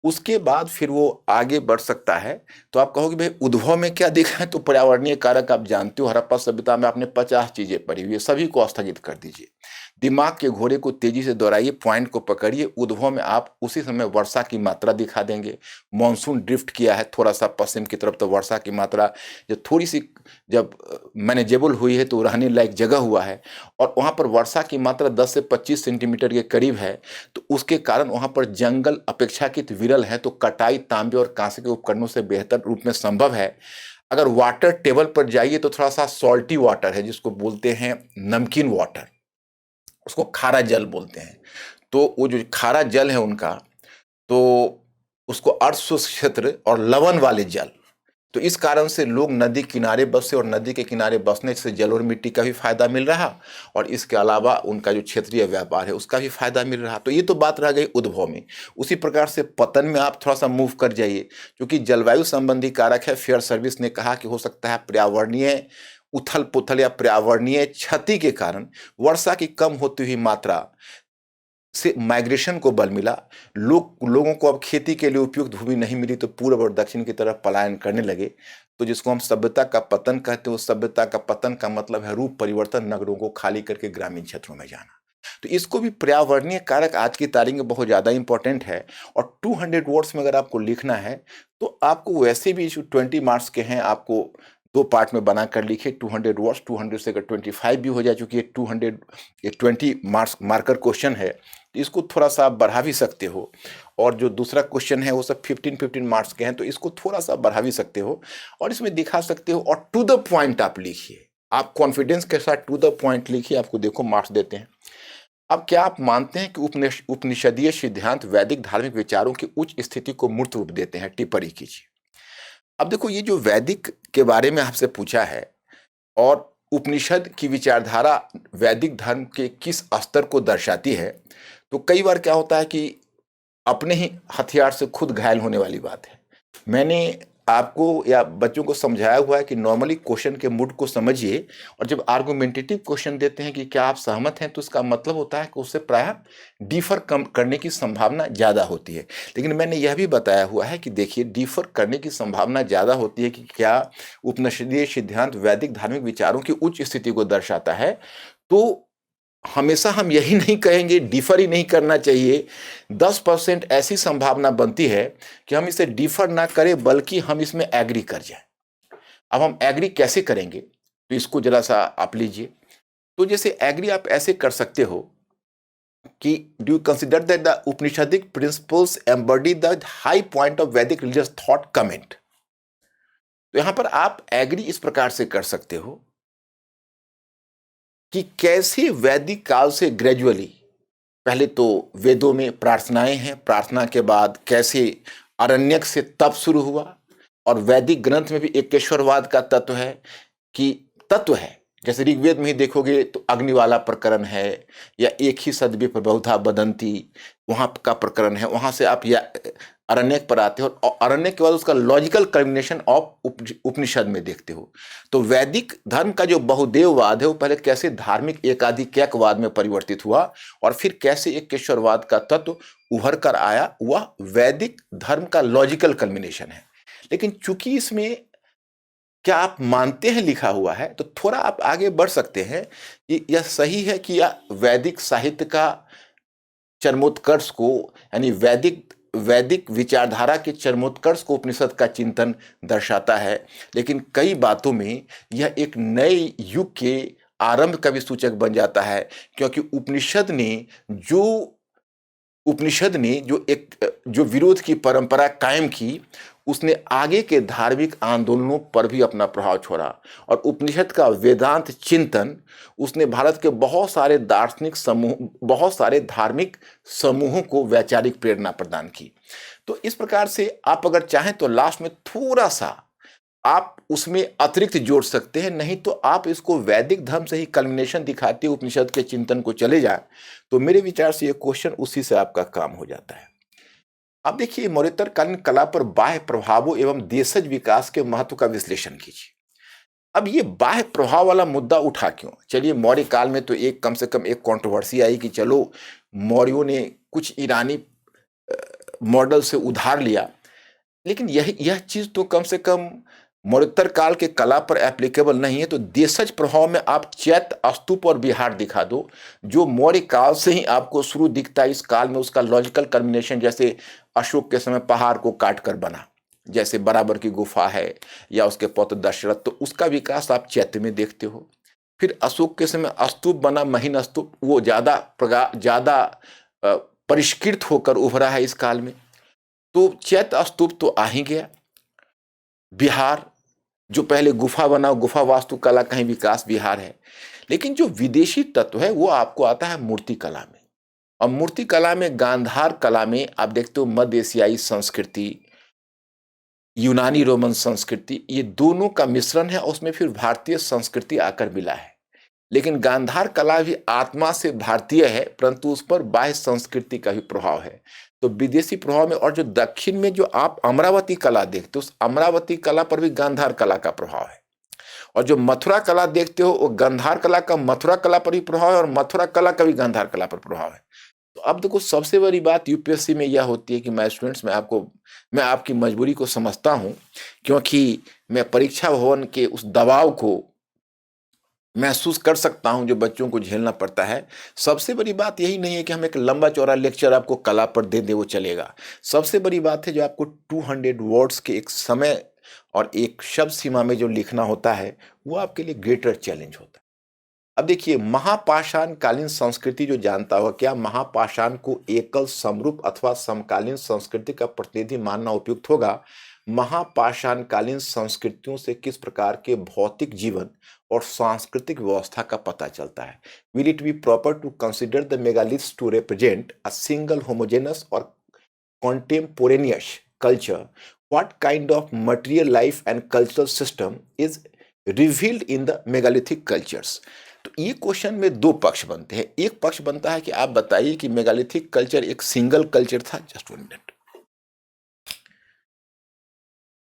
उसके बाद फिर वो आगे बढ़ सकता है। तो आप कहोगे भाई उद्भव में क्या देखा है, तो पर्यावरणीय कारक आप जानते हो, हड़प्पा सभ्यता में आपने 50 चीजें पढ़ी हुई है, सभी को स्थगित कर दीजिए। दिमाग के घोड़े को तेजी से दौड़ाइए, पॉइंट को पकड़िए। उद्भव में आप उसी समय वर्षा की मात्रा दिखा देंगे। मॉनसून ड्रिफ्ट किया है थोड़ा सा पश्चिम की तरफ, तो वर्षा की मात्रा जब थोड़ी सी जब मैनेजेबल हुई है तो रहने लायक जगह हुआ है, और वहाँ पर वर्षा की मात्रा 10 से 25 सेंटीमीटर के करीब है, तो उसके कारण वहाँ पर जंगल अपेक्षाकृत विरल है, तो कटाई तांबे और कांसे के उपकरणों से बेहतर रूप में संभव है। अगर वाटर टेबल पर जाइए तो थोड़ा सा सॉल्टी वाटर है, जिसको बोलते हैं नमकीन वाटर, उसको खारा जल बोलते हैं। तो वो जो खारा जल है उनका, तो उसको अर्ध शुष्क क्षेत्र और लवण वाले जल, तो इस कारण से लोग नदी किनारे बसे, और नदी के किनारे बसने से जल और मिट्टी का भी फायदा मिल रहा, और इसके अलावा उनका जो क्षेत्रीय व्यापार है उसका भी फायदा मिल रहा। तो ये तो बात रह गई उद्भव में। उसी प्रकार से पतन में आप थोड़ा सा मूव कर जाइए, क्योंकि जलवायु संबंधी कारक है। फेयर सर्विस ने कहा कि हो सकता है पर्यावरणीय उथल पुथल या पर्यावरणीय क्षति के कारण वर्षा की कम होती हुई मात्रा से माइग्रेशन को बल मिला। लोगों को अब खेती के लिए उपयुक्त भूमि नहीं मिली, तो पूर्व और दक्षिण की तरफ पलायन करने लगे। तो जिसको हम सभ्यता का पतन कहते हैं, उस सभ्यता का पतन का मतलब है रूप परिवर्तन, नगरों को खाली करके ग्रामीण क्षेत्रों में जाना। तो इसको भी पर्यावरणीय कारक आज की तारीख में बहुत ज्यादा इंपॉर्टेंट है। और 200 वर्ड्स में अगर आपको लिखना है, तो आपको वैसे भी जो 20 मार्क्स के हैं, आपको 2 पार्ट में बनाकर लिखे 200 वर्ड्स। 200 से अगर 25 भी हो जाए, चूंकि ये 20 मार्क्स मार्कर क्वेश्चन है, तो इसको थोड़ा सा आप बढ़ा भी सकते हो। और जो दूसरा क्वेश्चन है वो सब 15 मार्क्स के हैं, तो इसको थोड़ा सा बढ़ा भी सकते हो और इसमें दिखा सकते हो। और टू द पॉइंट आप लिखिए, आप कॉन्फिडेंस के साथ टू द पॉइंट लिखिए, आपको देखो मार्क्स देते हैं। अब क्या आप मानते हैं कि उपनिषदीय सिद्धांत वैदिक धार्मिक विचारों की उच्च स्थिति को मूर्त रूप देते हैं? टिप्पणी कीजिए। अब देखो, ये जो वैदिक के बारे में आपसे पूछा है, और उपनिषद की विचारधारा वैदिक धर्म के किस स्तर को दर्शाती है, तो कई बार क्या होता है कि अपने ही हथियार से खुद घायल होने वाली बात है। मैंने आपको या बच्चों को समझाया हुआ है कि नॉर्मली क्वेश्चन के मूड को समझिए, और जब आर्गुमेंटेटिव क्वेश्चन देते हैं कि क्या आप सहमत हैं, तो इसका मतलब होता है कि उससे प्रायः डिफर कम करने की संभावना ज़्यादा होती है। लेकिन मैंने यह भी बताया हुआ है कि देखिए, डिफर करने की संभावना ज़्यादा होती है कि क्या उपनिषदीय सिद्धांत वैदिक धार्मिक विचारों की उच्च स्थिति को दर्शाता है, तो हमेशा हम यही नहीं कहेंगे डिफर ही नहीं करना चाहिए। 10% ऐसी संभावना बनती है कि हम इसे डिफर ना करें, बल्कि हम इसमें एग्री कर जाएं। अब हम एग्री कैसे करेंगे, तो इसको जरा सा आप लीजिए। तो जैसे एग्री आप ऐसे कर सकते हो कि do you consider that the Upanishadic principles embody the high point of वैदिक रिलीजियस थॉट कमेंट। तो यहां पर आप एग्री इस प्रकार से कर सकते हो कि कैसे वैदिक काल से ग्रेजुअली, पहले तो वेदों में प्रार्थनाएं हैं, प्रार्थना के बाद कैसे अरण्यक से तप शुरू हुआ, और वैदिक ग्रंथ में भी एकेश्वरवाद का तत्व है, कि तत्व है। जैसे ऋग्वेद में ही देखोगे तो अग्नि वाला प्रकरण है, या एक ही सदव्य प्रबहुधा बदंती, वहां का प्रकरण है। वहां से आप या अरण्यक पर आते हो, और अरण्यक के बाद उसका लॉजिकल कल्मिनेशन ऑफ उपनिषद में देखते हो। तो वैदिक धर्म का जो बहुदेववाद है, वो पहले कैसे धार्मिक एकाधिकैकवाद में परिवर्तित हुआ, और फिर कैसे एकेश्वरवाद का तत्व उभर कर आया, वह वैदिक धर्म का लॉजिकल कल्मिनेशन है। लेकिन चूंकि इसमें क्या आप मानते हैं लिखा हुआ है, तो थोड़ा आप आगे बढ़ सकते हैं कि यह सही है कि यह वैदिक साहित्य का चरमोत्कर्ष को, यानी वैदिक वैदिक विचारधारा के चरमोत्कर्ष को उपनिषद का चिंतन दर्शाता है। लेकिन कई बातों में यह एक नए युग के आरंभ का भी सूचक बन जाता है, क्योंकि उपनिषद ने जो विरोध की परंपरा कायम की, उसने आगे के धार्मिक आंदोलनों पर भी अपना प्रभाव छोड़ा। और उपनिषद का वेदांत चिंतन, उसने भारत के बहुत सारे दार्शनिक समूह, बहुत सारे धार्मिक समूहों को वैचारिक प्रेरणा प्रदान की। तो इस प्रकार से आप अगर चाहें तो लास्ट में थोड़ा सा आप उसमें अतिरिक्त जोड़ सकते हैं, नहीं तो आप इसको वैदिक धर्म से ही कल्मिनेशन दिखाते हुए उपनिषद के चिंतन को चले जाए, तो मेरे विचार से ये क्वेश्चन उसी से आपका काम हो जाता है। अब देखिए, मौर्योत्तरकालीन कला पर बाह्य प्रभावों एवं देशज विकास के महत्व का विश्लेषण कीजिए। अब ये बाह्य प्रभाव वाला मुद्दा उठा क्यों? चलिए, मौर्य काल में तो कम से कम एक कंट्रोवर्सी आई कि चलो, मौर्यों ने कुछ ईरानी मॉडल से उधार लिया, लेकिन यह चीज तो कम से कम मरणोत्तर काल के कला पर एप्लीकेबल नहीं है। तो देशज प्रभाव में आप चैत्य, स्तूप और विहार दिखा दो, जो मौर्य काल से ही आपको शुरू दिखता है। इस काल में उसका लॉजिकल कम्बिनेशन, जैसे अशोक के समय पहाड़ को काट कर बना, जैसे बराबर की गुफा है, या उसके पौत्र दशरथ, तो उसका विकास आप चैत्य में देखते हो। फिर अशोक के समय स्तूप बना, महीन स्तूप, वो ज्यादा परिष्कृत होकर उभरा है इस काल में। तो चैत्य स्तूप तो आ ही गया। बिहार, जो पहले गुफा बना, गुफा वास्तुकला का ही विकास बिहार है। लेकिन जो विदेशी तत्व है वो आपको आता है मूर्ति कला में। और मूर्ति कला में, गांधार कला में आप देखते हो मध्य एशियाई संस्कृति, यूनानी रोमन संस्कृति, ये दोनों का मिश्रण है। उसमें फिर भारतीय संस्कृति आकर मिला है। लेकिन गांधार कला भी आत्मा से भारतीय है, परंतु उस पर बाह्य संस्कृति का भी प्रभाव है। तो विदेशी प्रभाव में, और जो दक्षिण में जो आप अमरावती कला देखते हो, उस अमरावती कला पर भी गांधार कला का प्रभाव है। और जो मथुरा कला देखते हो, वो गांधार कला का मथुरा कला पर भी प्रभाव है, और मथुरा कला का भी गांधार कला पर प्रभाव है। तो अब देखो, सबसे बड़ी बात यूपीएससी में यह होती है कि मैं स्टूडेंट्स, मैं आपकी मजबूरी को समझता हूं, क्योंकि मैं परीक्षा भवन के उस दबाव को महसूस कर सकता हूं जो बच्चों को झेलना पड़ता है। सबसे बड़ी बात यही नहीं है कि हम एक लंबा चौड़ा लेक्चर आपको कला पर दे दे वो चलेगा। सबसे बड़ी बात है जो आपको 200 वर्ड्स के एक समय और एक शब्द सीमा में जो लिखना होता है, वो आपके लिए ग्रेटर चैलेंज होता है। अब देखिए, महापाषाण कालीन संस्कृति जो जानता होगा, क्या महापाषाण को एकल, समरूप अथवा समकालीन संस्कृति का प्रतिनिधि मानना उपयुक्त होगा? महापाषाण कालीन संस्कृतियों से किस प्रकार के भौतिक जीवन और सांस्कृतिक व्यवस्था का पता चलता है? Will it be proper to consider the megaliths to represent a single homogeneous और contemporaneous culture? What kind of material life and cultural system is revealed in the megalithic cultures? तो ये क्वेश्चन में दो पक्ष बनते हैं। एक पक्ष बनता है कि आप बताइए कि मेगालिथिक कल्चर एक सिंगल कल्चर था। जस्ट 1 मिनट,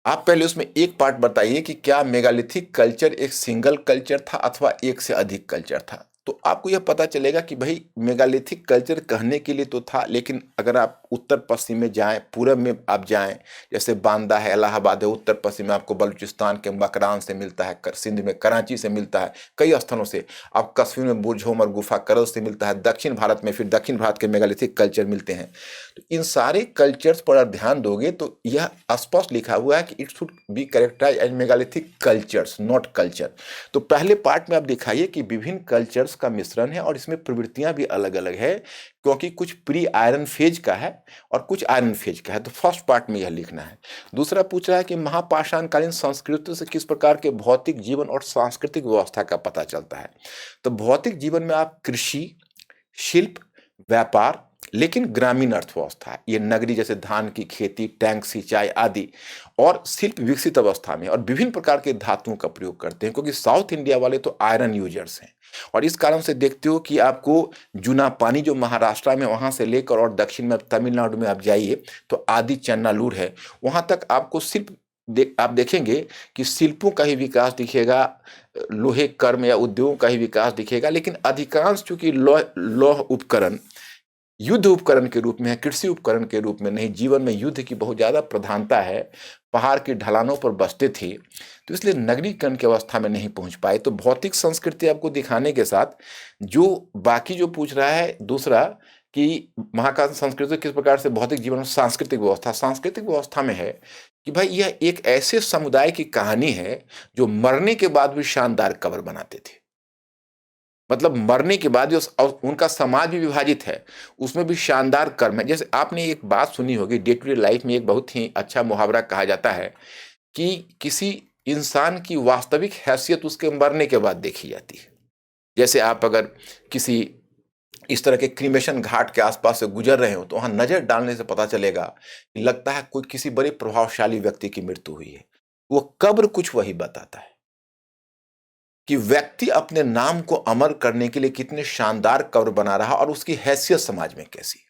आप पहले उसमें एक पार्ट बताइए कि क्या मेगालिथिक कल्चर एक सिंगल कल्चर था अथवा एक से अधिक कल्चर था। तो आपको यह पता चलेगा कि भाई मेगालिथिक कल्चर कहने के लिए तो था, लेकिन अगर आप उत्तर पश्चिम में जाएं, पूरब में आप जाएं, जैसे बांदा है, इलाहाबाद है, उत्तर पश्चिम में आपको बलूचिस्तान के मकरान से मिलता है, सिंध में कराची से मिलता है, कई स्थानों से। आप कश्मीर में बुरझोम और गुफा करल से मिलता है। दक्षिण भारत में फिर दक्षिण भारत के मेगालिथिक कल्चर मिलते हैं। तो इन सारे कल्चर्स पर आप ध्यान दोगे तो यह स्पष्ट लिखा हुआ है कि it should be characterise as megalithic cultures, not culture. तो पहले पार्ट में आप दिखाइए कि विभिन्न कल्चर्स का मिश्रण है और इसमें प्रवृत्तियां भी अलग अलग है, क्योंकि कुछ प्री आयरन फेज का है और कुछ आयरन फेज का है। तो फर्स्ट पार्ट में यह लिखना है। दूसरा पूछ रहा है कि महापाषाणकालीन संस्कृति से किस प्रकार के भौतिक जीवन और सांस्कृतिक व्यवस्था का पता चलता है। तो भौतिक जीवन में आप कृषि, शिल्प, व्यापार, लेकिन ग्रामीण अर्थव्यवस्था, ये नगरी जैसे धान की खेती, टैंक सिंचाई आदि, और शिल्प विकसित अवस्था में, और विभिन्न प्रकार के धातुओं का प्रयोग करते हैं, क्योंकि साउथ इंडिया वाले तो आयरन यूजर्स हैं। और इस कारण से देखते हो कि आपको जूना पानी जो महाराष्ट्र में, वहां से लेकर और दक्षिण में तमिलनाडु में आप जाइए तो आदि चन्नालूर है, वहां तक आपको शिल्प आप देखेंगे कि शिल्पों का ही विकास दिखेगा, लोहे कर्म या उद्योगों का ही विकास दिखेगा। लेकिन अधिकांश चूंकि लौह उपकरण युद्ध उपकरण के रूप में है, कृषि उपकरण के रूप में नहीं। जीवन में युद्ध की बहुत ज्यादा प्रधानता है, पहाड़ की ढलानों पर बसते थे, तो इसलिए नगरीकरण की अवस्था में नहीं पहुंच पाए। तो भौतिक संस्कृति आपको दिखाने के साथ जो बाकी जो पूछ रहा है दूसरा कि महाकाल संस्कृति किस प्रकार से भौतिक जीवन और सांस्कृतिक व्यवस्था में है कि भाई यह एक ऐसे समुदाय की कहानी है जो मरने के बाद भी शानदार कब्र बनाते थे। मतलब मरने के बाद जो उनका समाज भी विभाजित है, उसमें भी शानदार कर्म है। जैसे आपने एक बात सुनी होगी, डे टू डे लाइफ में एक बहुत ही अच्छा मुहावरा कहा जाता है कि किसी इंसान की वास्तविक हैसियत उसके मरने के बाद देखी जाती है। जैसे आप अगर किसी इस तरह के क्रीमेशन घाट के आसपास से गुजर रहे हो तो वहां नजर डालने से पता चलेगा कि लगता है कोई किसी बड़े प्रभावशाली व्यक्ति की मृत्यु हुई है। वो कब्र कुछ वही बताता है कि व्यक्ति अपने नाम को अमर करने के लिए कितने शानदार कब्र बना रहा और उसकी हैसियत समाज में कैसी है।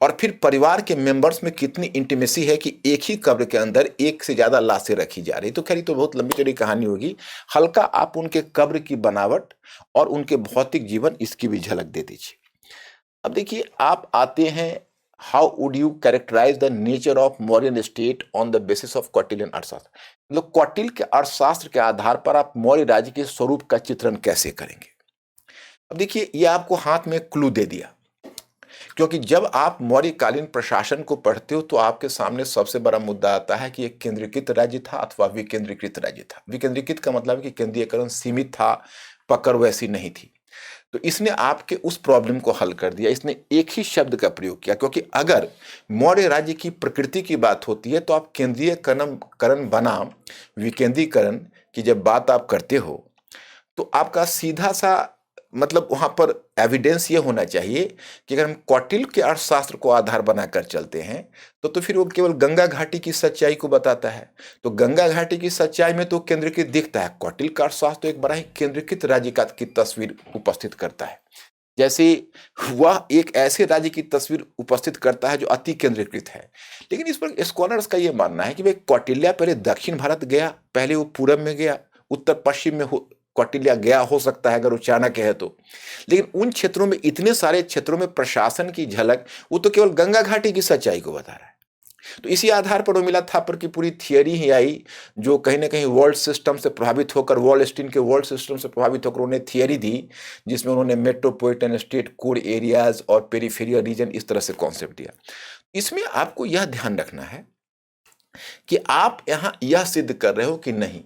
और फिर परिवार के मेंबर्स में कितनी इंटीमेसी है कि एक ही कब्र के अंदर एक से ज्यादा लाशें रखी जा रही। तो खैर तो बहुत लंबी चौड़ी कहानी होगी, हल्का आप उनके कब्र की बनावट और उनके भौतिक जीवन इसकी भी झलक दे दीजिए। अब देखिए, आप आते हैं how would you characterise the nature of Mauryan state on the basis of Kautilyan Arthashastra? मतलब कौटिल्य के अर्थशास्त्र के आधार पर आप मौर्य राज्य के स्वरूप का चित्रण कैसे करेंगे? अब देखिए, ये आपको हाथ में क्लू दे दिया, क्योंकि जब आप मौर्यकालीन प्रशासन को पढ़ते हो तो आपके सामने सबसे बड़ा मुद्दा आता है कि एक केंद्रीकृत राज्य था अथवा विकेंद्रीकृत राज्य था। विकेंद्रीकृत का मतलब है कि केंद्रीयकरण सीमित था, पकड़ वैसी नहीं थी। तो इसने आपके उस प्रॉब्लम को हल कर दिया। इसने एक ही शब्द का प्रयोग किया, क्योंकि अगर मौर्य राज्य की प्रकृति की बात होती है तो आप केंद्रीयकरण बनाम विकेंद्रीकरण की जब बात आप करते हो तो आपका सीधा सा मतलब वहां पर एविडेंस ये होना चाहिए कि अगर हम कौटिल्य के अर्थशास्त्र को आधार बनाकर चलते हैं तो फिर वो केवल गंगा घाटी की सच्चाई को बताता है। तो गंगा घाटी की सच्चाई में तो केंद्रीकृत दिखता है। कौटिल्य का अर्थशास्त्र तो एक बड़ा ही केंद्रीकृत राज्य की तस्वीर उपस्थित करता है, जैसे वह एक ऐसे राज्य की तस्वीर उपस्थित करता है जो अति केंद्रीकृत है। लेकिन इस पर स्कॉलर्स का यह मानना है कि भाई कौटिल्य पहले दक्षिण भारत गया, पहले वो पूरब में गया, उत्तर पश्चिम में कौटिल्य गया हो सकता है अगर वो चाणक्य है तो, लेकिन उन क्षेत्रों में, इतने सारे क्षेत्रों में प्रशासन की झलक वो तो केवल गंगा घाटी की सच्चाई को बता रहा है। तो इसी आधार पर उर्मिला थापर की पूरी थियरी ही आई, जो कहीं ना कहीं वर्ल्ड सिस्टम से प्रभावित होकर, वॉलस्टीन के वर्ल्ड सिस्टम से प्रभावित होकर उन्होंने थियरी दी, जिसमें उन्होंने मेट्रोपॉलिटन स्टेट, कोर एरियाज और पेरिफेरियल रीजन, इस तरह से कॉन्सेप्ट दिया। इसमें आपको यह ध्यान रखना है कि आप यहां यह सिद्ध कर रहे हो कि नहीं,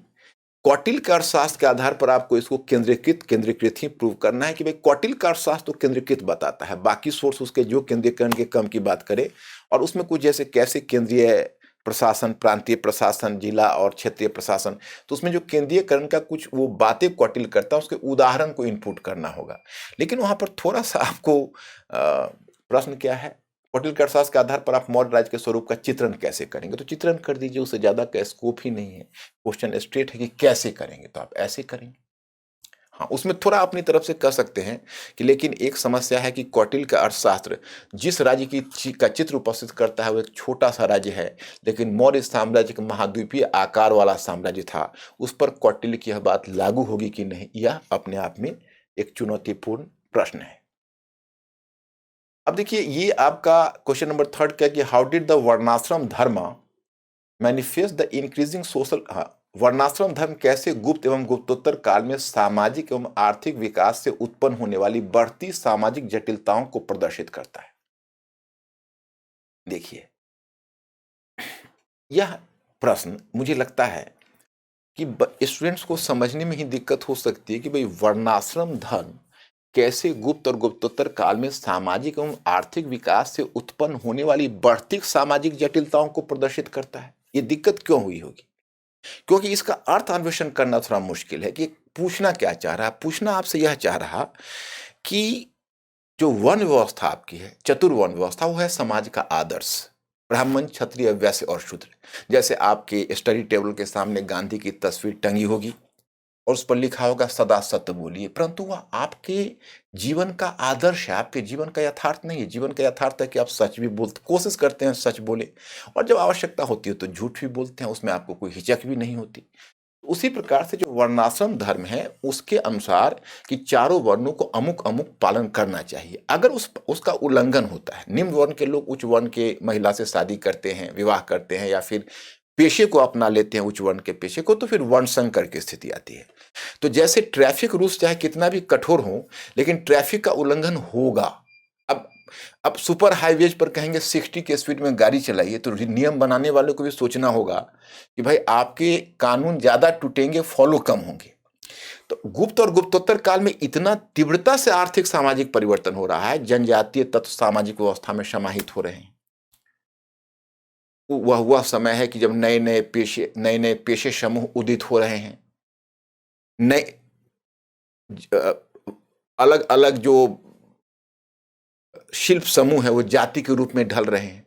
कौटिल्य का अर्थशास्त्र के आधार पर आपको इसको केंद्रीकृत ही प्रूव करना है कि भाई कौटिल्य का अर्थशास्त्र तो केंद्रीकृत बताता है, बाकी सोर्स उसके जो केंद्रीकरण के कम की बात करे, और उसमें कुछ जैसे कैसे केंद्रीय प्रशासन, प्रांतीय प्रशासन, जिला और क्षेत्रीय प्रशासन, तो उसमें जो केंद्रीयकरण का कुछ वो बातें कौटिल्य करता है, उसके उदाहरण को इनपुट करना होगा। लेकिन वहां पर थोड़ा सा आपको प्रश्न क्या है, कौटिल्य के अर्थशास्त्र के आधार पर आप मौर्य राज्य के स्वरूप का चित्रण कैसे करेंगे? तो चित्रण कर दीजिए, उससे ज्यादा का स्कोप ही नहीं है। क्वेश्चन स्ट्रेट है कि कैसे करेंगे, तो आप ऐसे करेंगे। हाँ, उसमें थोड़ा अपनी तरफ से कर सकते हैं कि, लेकिन एक समस्या है कि कौटिल्य का अर्थशास्त्र जिस राज्य का चित्र उपस्थित करता है वो एक छोटा सा राज्य है, लेकिन मौर्य साम्राज्य का महाद्वीपीय आकार वाला साम्राज्य था। उस पर कौटिल्य की यह बात लागू होगी कि नहीं, यह अपने आप में एक चुनौतीपूर्ण प्रश्न है। अब देखिए, ये आपका क्वेश्चन नंबर 3 क्या कि हाउ डिड द वर्णाश्रम धर्म मैनिफेस्ट द इंक्रीजिंग सोशल, वर्णाश्रम धर्म कैसे गुप्त एवं गुप्तोत्तर काल में सामाजिक एवं आर्थिक विकास से उत्पन्न होने वाली बढ़ती सामाजिक जटिलताओं को प्रदर्शित करता है? देखिए, यह प्रश्न मुझे लगता है कि स्टूडेंट्स को समझने में ही दिक्कत हो सकती है कि भाई वर्णाश्रम धर्म कैसे गुप्त और गुप्तोत्तर काल में सामाजिक एवं आर्थिक विकास से उत्पन्न होने वाली बढ़ती सामाजिक जटिलताओं को प्रदर्शित करता है। ये दिक्कत क्यों हुई होगी? क्योंकि इसका अर्थ अन्वेषण करना थोड़ा मुश्किल है कि पूछना क्या चाह रहा है। पूछना आपसे यह चाह रहा कि जो वर्ण व्यवस्था आपकी है, चतुर्वर्ण व्यवस्था, वो है समाज का आदर्श, ब्राह्मण, क्षत्रिय, वैश्य और शूद्र। जैसे आपके स्टडी टेबल के सामने गांधी की तस्वीर टंगी होगी और उस पर लिखा होगा सदा सत्य बोलिए, परंतु वह आपके जीवन का आदर्श है, आपके जीवन का यथार्थ नहीं है। जीवन का यथार्थ है कि आप सच भी बोलते, कोशिश करते हैं सच बोले, और जब आवश्यकता होती है तो झूठ भी बोलते हैं, उसमें आपको कोई हिचक भी नहीं होती। उसी प्रकार से जो वर्णाश्रम धर्म है उसके अनुसार कि चारों वर्णों को अमुक अमुक पालन करना चाहिए। अगर उसका उल्लंघन होता है, निम्न वर्ण के लोग उच्च वर्ण के महिला से शादी करते हैं, विवाह करते हैं, या फिर पेशे को अपना लेते हैं उच्च वर्ण के पेशे को, तो फिर वर्ण संकर की स्थिति आती है। तो जैसे ट्रैफिक रूल्स चाहे कितना भी कठोर हो, लेकिन ट्रैफिक का उल्लंघन होगा। अब सुपर हाईवेज पर कहेंगे 60 के स्पीड में गाड़ी चलाइए, तो नियम बनाने वालों को भी सोचना होगा कि भाई आपके कानून ज्यादा टूटेंगे, फॉलो कम होंगे। तो गुप्त और गुप्तोत्तर काल में इतना तीव्रता से आर्थिक सामाजिक परिवर्तन हो रहा है, जनजातीय तत्व सामाजिक व्यवस्था में समाहित हो रहे हैं। वह समय है कि जब नए नए पेशे समूह उदित हो रहे हैं, नए अलग अलग जो शिल्प समूह है वो जाति के रूप में ढल रहे हैं।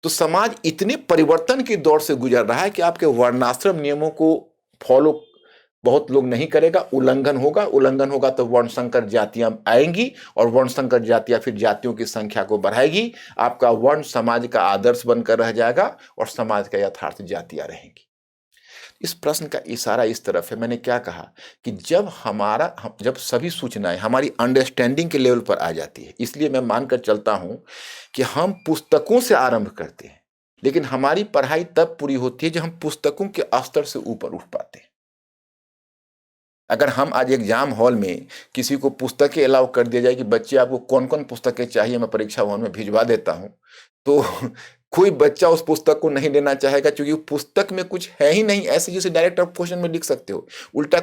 तो समाज इतने परिवर्तन की दौर से गुजर रहा है कि आपके वर्णाश्रम नियमों को फॉलो बहुत लोग नहीं करेगा, उल्लंघन होगा तो वर्ण संकर जातियां आएंगी, और वर्ण संकर जातियां फिर जातियों की संख्या को बढ़ाएगी। आपका वर्ण समाज का आदर्श बनकर रह जाएगा और समाज का यथार्थ जातियां रहेंगी। इस प्रश्न का इशारा इस तरफ है, मैंने क्या कहा कि जब सभी सूचनाएं हमारी अंडरस्टैंडिंग के लेवल पर आ जाती है, इसलिए मैं मानकर चलता हूं कि हम पुस्तकों से आरंभ करते हैं, लेकिन हमारी पढ़ाई तब पूरी होती है जब हम पुस्तकों के स्तर से ऊपर उठ पाते हैं। अगर हम आज एग्जाम हॉल में किसी को पुस्तकें अलाउ कर दिया जाए कि बच्चे आपको कौन कौन पुस्तकें चाहिए, मैं परीक्षा भवन में भिजवा देता हूं, तो कोई बच्चा उस पुस्तक को नहीं लेना चाहेगा, क्योंकि पुस्तक में कुछ है ही नहीं ऐसे जिसे डायरेक्ट आप क्वेश्चन में लिख सकते हो। उल्टा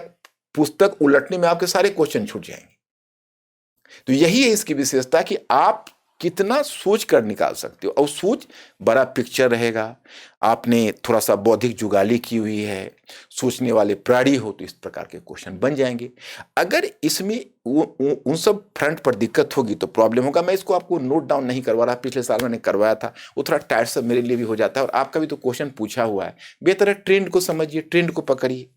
पुस्तक उलटने में आपके सारे क्वेश्चन छूट जाएंगे। तो यही है इसकी विशेषता कि आप कितना सोच कर निकाल सकते हो, और सोच बड़ा पिक्चर रहेगा। आपने थोड़ा सा बौद्धिक जुगाली की हुई है, सोचने वाले प्राणी हो, तो इस प्रकार के क्वेश्चन बन जाएंगे। अगर इसमें उन सब फ्रंट पर दिक्कत होगी तो प्रॉब्लम होगा। मैं इसको आपको नोट डाउन नहीं करवा रहा, पिछले साल मैंने करवाया था, वो थोड़ा टायरसम मेरे लिए भी हो जाता है, और आपका भी तो क्वेश्चन पूछा हुआ है। बेहतर है ट्रेंड को समझिए, ट्रेंड को पकड़िए।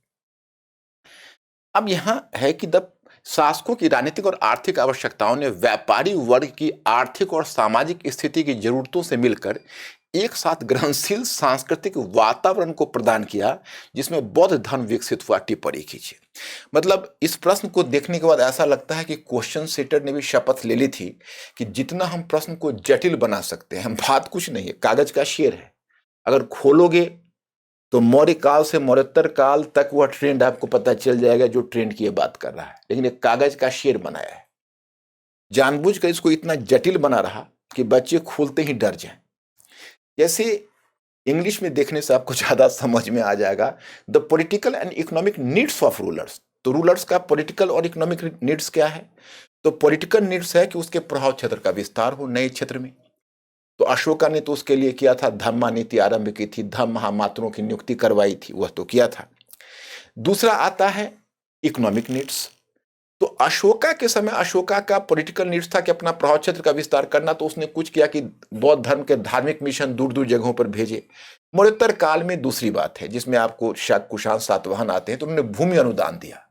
अब यहां है कि जब शासकों की राजनीतिक और आर्थिक आवश्यकताओं ने व्यापारी वर्ग की आर्थिक और सामाजिक स्थिति की जरूरतों से मिलकर एक साथ ग्रहणशील सांस्कृतिक वातावरण को प्रदान किया जिसमें बौद्ध धर्म विकसित हुआ, टिप्पणी कीजिए। मतलब इस प्रश्न को देखने के बाद ऐसा लगता है कि क्वेश्चन सेटर ने भी शपथ ले ली थी कि जितना हम प्रश्न को जटिल बना सकते हैं, बात कुछ नहीं है, कागज का शेर है। अगर खोलोगे तो मौर्य काल से मौर्योत्तर काल तक वह ट्रेंड आपको पता चल जाएगा जो ट्रेंड की बात कर रहा है, लेकिन एक कागज का शेर बनाया है। जानबूझकर इसको इतना जटिल बना रहा कि बच्चे खोलते ही डर जाएं। जैसे इंग्लिश में देखने से आपको ज्यादा समझ में आ जाएगा, the political and economic needs of rulers. तो रूलर्स का पॉलिटिकल और इकोनॉमिक नीड्स क्या है? तो पॉलिटिकल नीड्स है कि उसके प्रभाव क्षेत्र का विस्तार हो नए क्षेत्र में। तो अशोका ने तो उसके लिए किया था, धम्मा नीति आरंभ की थी, धम्म महामात्रों की नियुक्ति करवाई थी, वह तो किया था। दूसरा आता है इकोनॉमिक नीड्स। तो अशोका के समय अशोका का पॉलिटिकल नीड्स था कि अपना प्रभाव क्षेत्र का विस्तार करना, तो उसने कुछ किया कि बौद्ध धर्म के धार्मिक मिशन दूर दूर जगहों पर भेजे। मौर्योत्तर काल में दूसरी बात है जिसमें आपको शायद कुषाण सातवाहन आते हैं, तो उन्होंने भूमि अनुदान दिया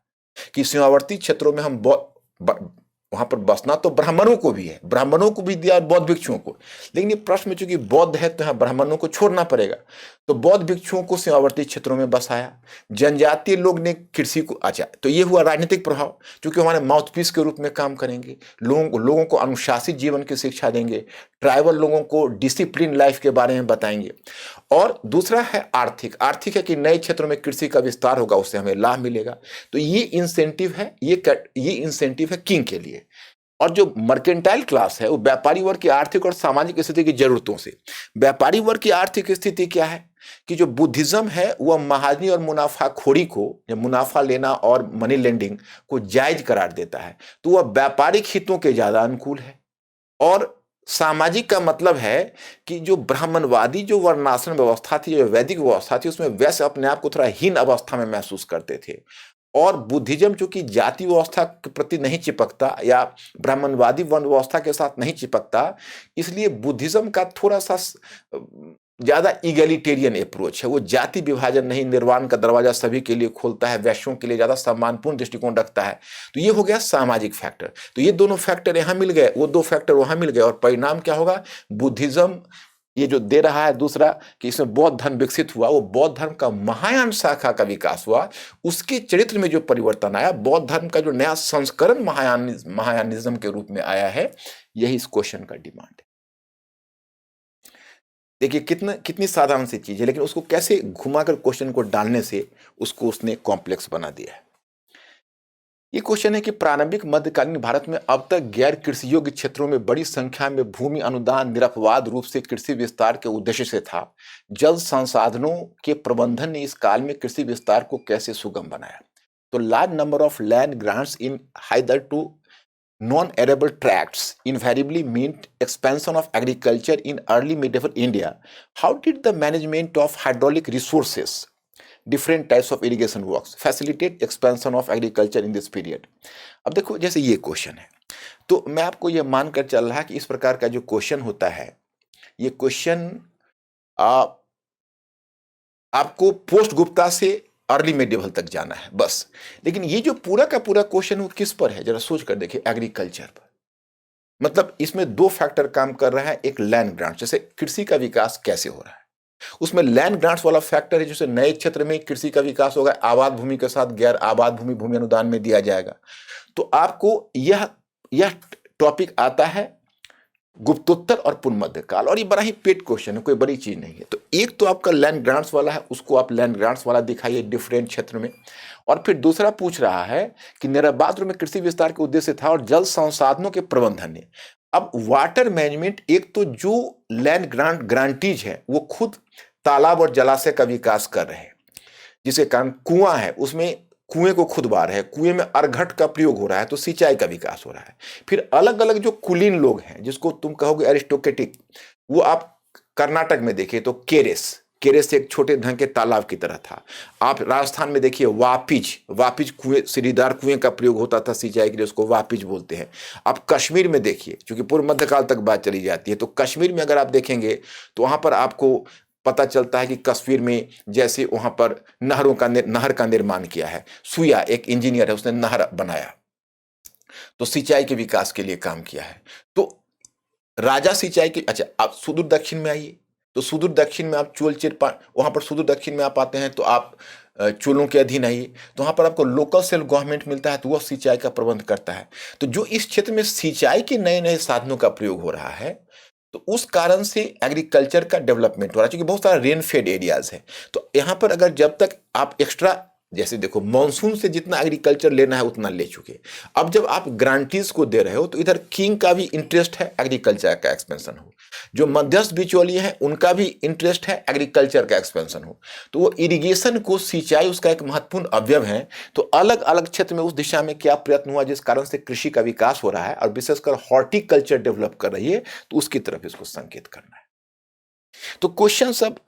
कि सीमावर्ती क्षेत्रों में हम वहां पर बसना तो ब्राह्मणों को भी है, ब्राह्मणों को भी दिया और बौद्ध भिक्षुओं को। लेकिन ये प्रश्न में चूंकि बौद्ध है तो यहाँ ब्राह्मणों को छोड़ना पड़ेगा, तो बौद्ध भिक्षुओं को सीमावर्ती क्षेत्रों में बसाया। जनजातीय लोग ने कृषि को, अच्छा, तो ये हुआ राजनीतिक प्रभाव, क्योंकि हमारे माउथपीस के रूप में काम करेंगे, लोगों को अनुशासित जीवन की शिक्षा देंगे, ट्राइबल लोगों को डिसिप्लिन लाइफ के बारे में बताएंगे। और दूसरा है आर्थिक। आर्थिक है कि नए क्षेत्रों में कृषि का विस्तार होगा, उससे हमें लाभ मिलेगा। तो ये इंसेंटिव है, ये इंसेंटिव है किंग के लिए। और जो मर्केंटाइल क्लास है वो व्यापारी वर्ग की आर्थिक और सामाजिक स्थिति की जरूरतों से। व्यापारी वर्ग की आर्थिक स्थिति क्या है कि जो बुद्धिज्म है वह महाजनी और मुनाफाखोरी को, मुनाफा लेना और मनी लेंडिंग को जायज करार देता है, तो वह व्यापारिक हितों के ज्यादा अनुकूल है। और सामाजिक का मतलब है कि जो ब्राह्मणवादी जो वर्णाश्रम व्यवस्था थी, जो वैदिक व्यवस्था थी, उसमें वैश्य अपने आप को थोड़ा हीन अवस्था में महसूस करते थे। और बुद्धिज्म चूंकि जाति व्यवस्था के प्रति नहीं चिपकता या ब्राह्मणवादी वर्ण व्यवस्था के साथ नहीं चिपकता, इसलिए बुद्धिज्म का थोड़ा सा ज्यादा इगैलिटेरियन अप्रोच है। वो जाति विभाजन नहीं, निर्वाण का दरवाजा सभी के लिए खोलता है, वैश्यों के लिए ज्यादा सम्मानपूर्ण दृष्टिकोण रखता है। तो ये हो गया सामाजिक फैक्टर। तो ये दोनों फैक्टर यहां मिल गए, वो दो फैक्टर वहां मिल गए, और परिणाम क्या होगा? बुद्धिज्म ये जो दे रहा है दूसरा कि इसमें बौद्ध धर्म विकसित हुआ, वो बौद्ध धर्म का महायान शाखा का विकास हुआ, उसके चरित्र में जो परिवर्तन आया, बौद्ध धर्म का जो नया संस्करण महायानिज्म के रूप में आया है, यही इस क्वेश्चन का डिमांड है। देखिए कितनी साधारण सी चीज है, लेकिन उसको कैसे घुमाकर क्वेश्चन को डालने से उसको उसने कॉम्प्लेक्स बना दिया है। ये क्वेश्चन है कि प्रारंभिक मध्यकालीन भारत में अब तक गैर कृषि योग्य क्षेत्रों में बड़ी संख्या में भूमि अनुदान निरपवाद रूप से कृषि विस्तार के उद्देश्य से था। जल संसाधनों के प्रबंधन ने इस काल में कृषि विस्तार को कैसे सुगम बनाया? तो large number of land grants in hitherto non-arable tracts invariably meant expansion of agriculture in early medieval India. How did the management of hydraulic resources, different types of irrigation works, facilitate expansion of agriculture in this period? अब देखो, जैसे ये question है, तो मैं आपको ये मानकर चल रहा है कि इस प्रकार का जो क्वेश्चन होता है, ये क्वेश्चन आपको पोस्ट गुप्ता से अर्ली मेडिवल तक जाना है बस। लेकिन ये जो पूरा का पूरा क्वेश्चन वो किस पर है, जरा सोच कर देखिए, एग्रीकल्चर पर। मतलब इसमें दो फैक्टर काम कर रहा है, एक लैंड ग्रांट, जैसे कृषि का विकास कैसे हो रहा है, उसमें लैंड ग्रांट्स वाला फैक्टर है, जैसे नए क्षेत्र में कृषि का विकास होगा, आबाद भूमि के साथ गैर आबाद भूमि भूमि अनुदान में दिया जाएगा। तो आपको यह टॉपिक आता है गुप्तोत्तर और पूर्व मध्यकाल, और ये बड़ा ही पेट क्वेश्चन है, कोई बड़ी चीज नहीं है। तो एक तो आपका लैंड ग्रांट्स वाला है, उसको आप लैंड ग्रांट्स वाला दिखाइए डिफरेंट क्षेत्र में। और फिर दूसरा पूछ रहा है कि निर्बाध में कृषि विस्तार के उद्देश्य था और जल संसाधनों के प्रबंधन ने। अब वाटर मैनेजमेंट, एक तो जो लैंड ग्रांटीज है वो खुद तालाब और जलाशय का विकास कर रहे हैं, जिसके कारण कुआं है उसमें कुएं को खुदवा रहे हैं, कुएं में अर्घट का प्रयोग हो रहा है, तो सिंचाई का विकास हो रहा है। फिर अलग अलग जो कुलीन लोग हैं, जिसको तुम कहोगे एरिस्टोक्रेटिक, वो आप कर्नाटक में देखिए तो केरेस केरेस एक छोटे ढंग के तालाब की तरह था। आप राजस्थान में देखिए वापिज कुएं, सीढ़ीदार कुएं का प्रयोग होता था सिंचाई के लिए, उसको वापिज बोलते हैं। आप कश्मीर में देखिए, क्योंकि पूर्व मध्यकाल तक बात चली जाती है, तो कश्मीर में अगर आप देखेंगे तो वहां पर आपको पता चलता है कि कश्मीर में जैसे वहां पर नहर का निर्माण किया है। सुया एक इंजीनियर है, उसने नहर बनाया, तो सिंचाई के विकास के लिए काम किया है। तो राजा सिंचाई की, अच्छा आप सुदूर दक्षिण में आइए, तो सुदूर दक्षिण में आप वहां पर सुदूर दक्षिण में आप आते हैं तो आप चोलों के अधीन आइए, तो वहां पर आपको लोकल सेल्फ गवर्नमेंट मिलता है, तो वह सिंचाई का प्रबंध करता है। तो जो इस क्षेत्र में सिंचाई के नए नए साधनों का प्रयोग हो रहा है, तो उस कारण से एग्रीकल्चर का डेवलपमेंट हो रहा है, क्योंकि बहुत सारा रेन फेड एरियाज है। तो यहां पर अगर जब तक आप एक्स्ट्रा, जैसे देखो मानसून से जितना एग्रीकल्चर लेना है उतना ले चुके, अब जब आप ग्रांटीज को दे रहे हो तो इधर किंग का भी इंटरेस्ट है एग्रीकल्चर का एक्सपेंशन हो, जो मध्यस्थ बिचौलिए हैं उनका भी इंटरेस्ट है एग्रीकल्चर का एक्सपेंशन हो। तो वो इरिगेशन को, सिंचाई उसका एक महत्वपूर्ण अवयव है। तो अलग अलग क्षेत्र में उस दिशा में क्या प्रयत्न हुआ जिस कारण से कृषि का विकास हो रहा है, और विशेषकर हॉर्टिकल्चर डेवलप कर रही है, तो उसकी तरफ इसको संकेत करना है। तो क्वेश्चन सब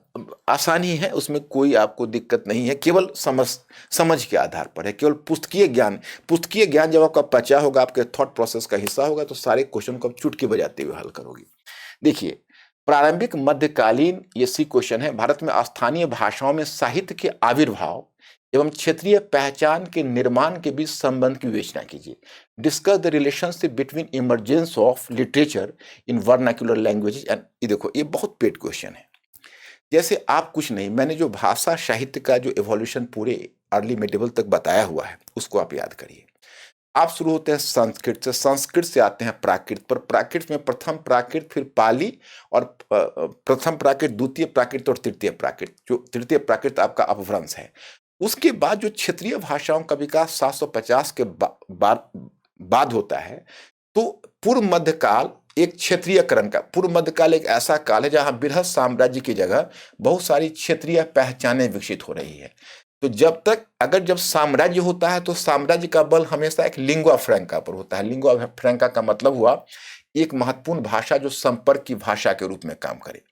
आसान ही है, उसमें कोई आपको दिक्कत नहीं है, केवल समझ के आधार पर है, केवल पुस्तकीय ज्ञान जब आपका पचा होगा, आपके थॉट प्रोसेस का हिस्सा होगा, तो सारे क्वेश्चन को आप चुटकी बजाते हुए हल करोगे। देखिए, प्रारंभिक मध्यकालीन ये सी क्वेश्चन है, भारत में स्थानीय भाषाओं में साहित्य के आविर्भाव एवं क्षेत्रीय पहचान के निर्माण के बीच संबंध की विवेचना कीजिए। Discuss the relationship between emergence of literature in vernacular languages and, ये देखो ये बहुत पेट क्वेश्चन है। जैसे आप कुछ नहीं, मैंने जो भाषा साहित्य का जो एवोल्यूशन पूरे अर्ली मेडिवल तक बताया हुआ है उसको आप याद करिए। आप शुरू होते हैं संस्कृत से आते हैं प्राकृत पर, प्राकृत में प्रथम प्राकृत, फिर पाली, और प्रथम प्राकृत, द्वितीय प्राकृत और तृतीय प्राकृत। जो तृतीय प्राकृत आपका अपभ्रंश है। उसके बाद जो क्षेत्रीय भाषाओं का विकास 750 के बाद होता है, तो पूर्व मध्यकाल एक क्षेत्रीयकरण का, पूर्व मध्यकाल एक ऐसा काल है जहां बृहद साम्राज्य की जगह बहुत सारी क्षेत्रीय पहचानें विकसित हो रही है। तो जब साम्राज्य होता है तो साम्राज्य का बल हमेशा एक लिंगुआ फ्रैंका पर होता है। लिंगुआ फ्रैंका का मतलब हुआ एक महत्वपूर्ण भाषा जो संपर्क की भाषा के रूप में काम करे।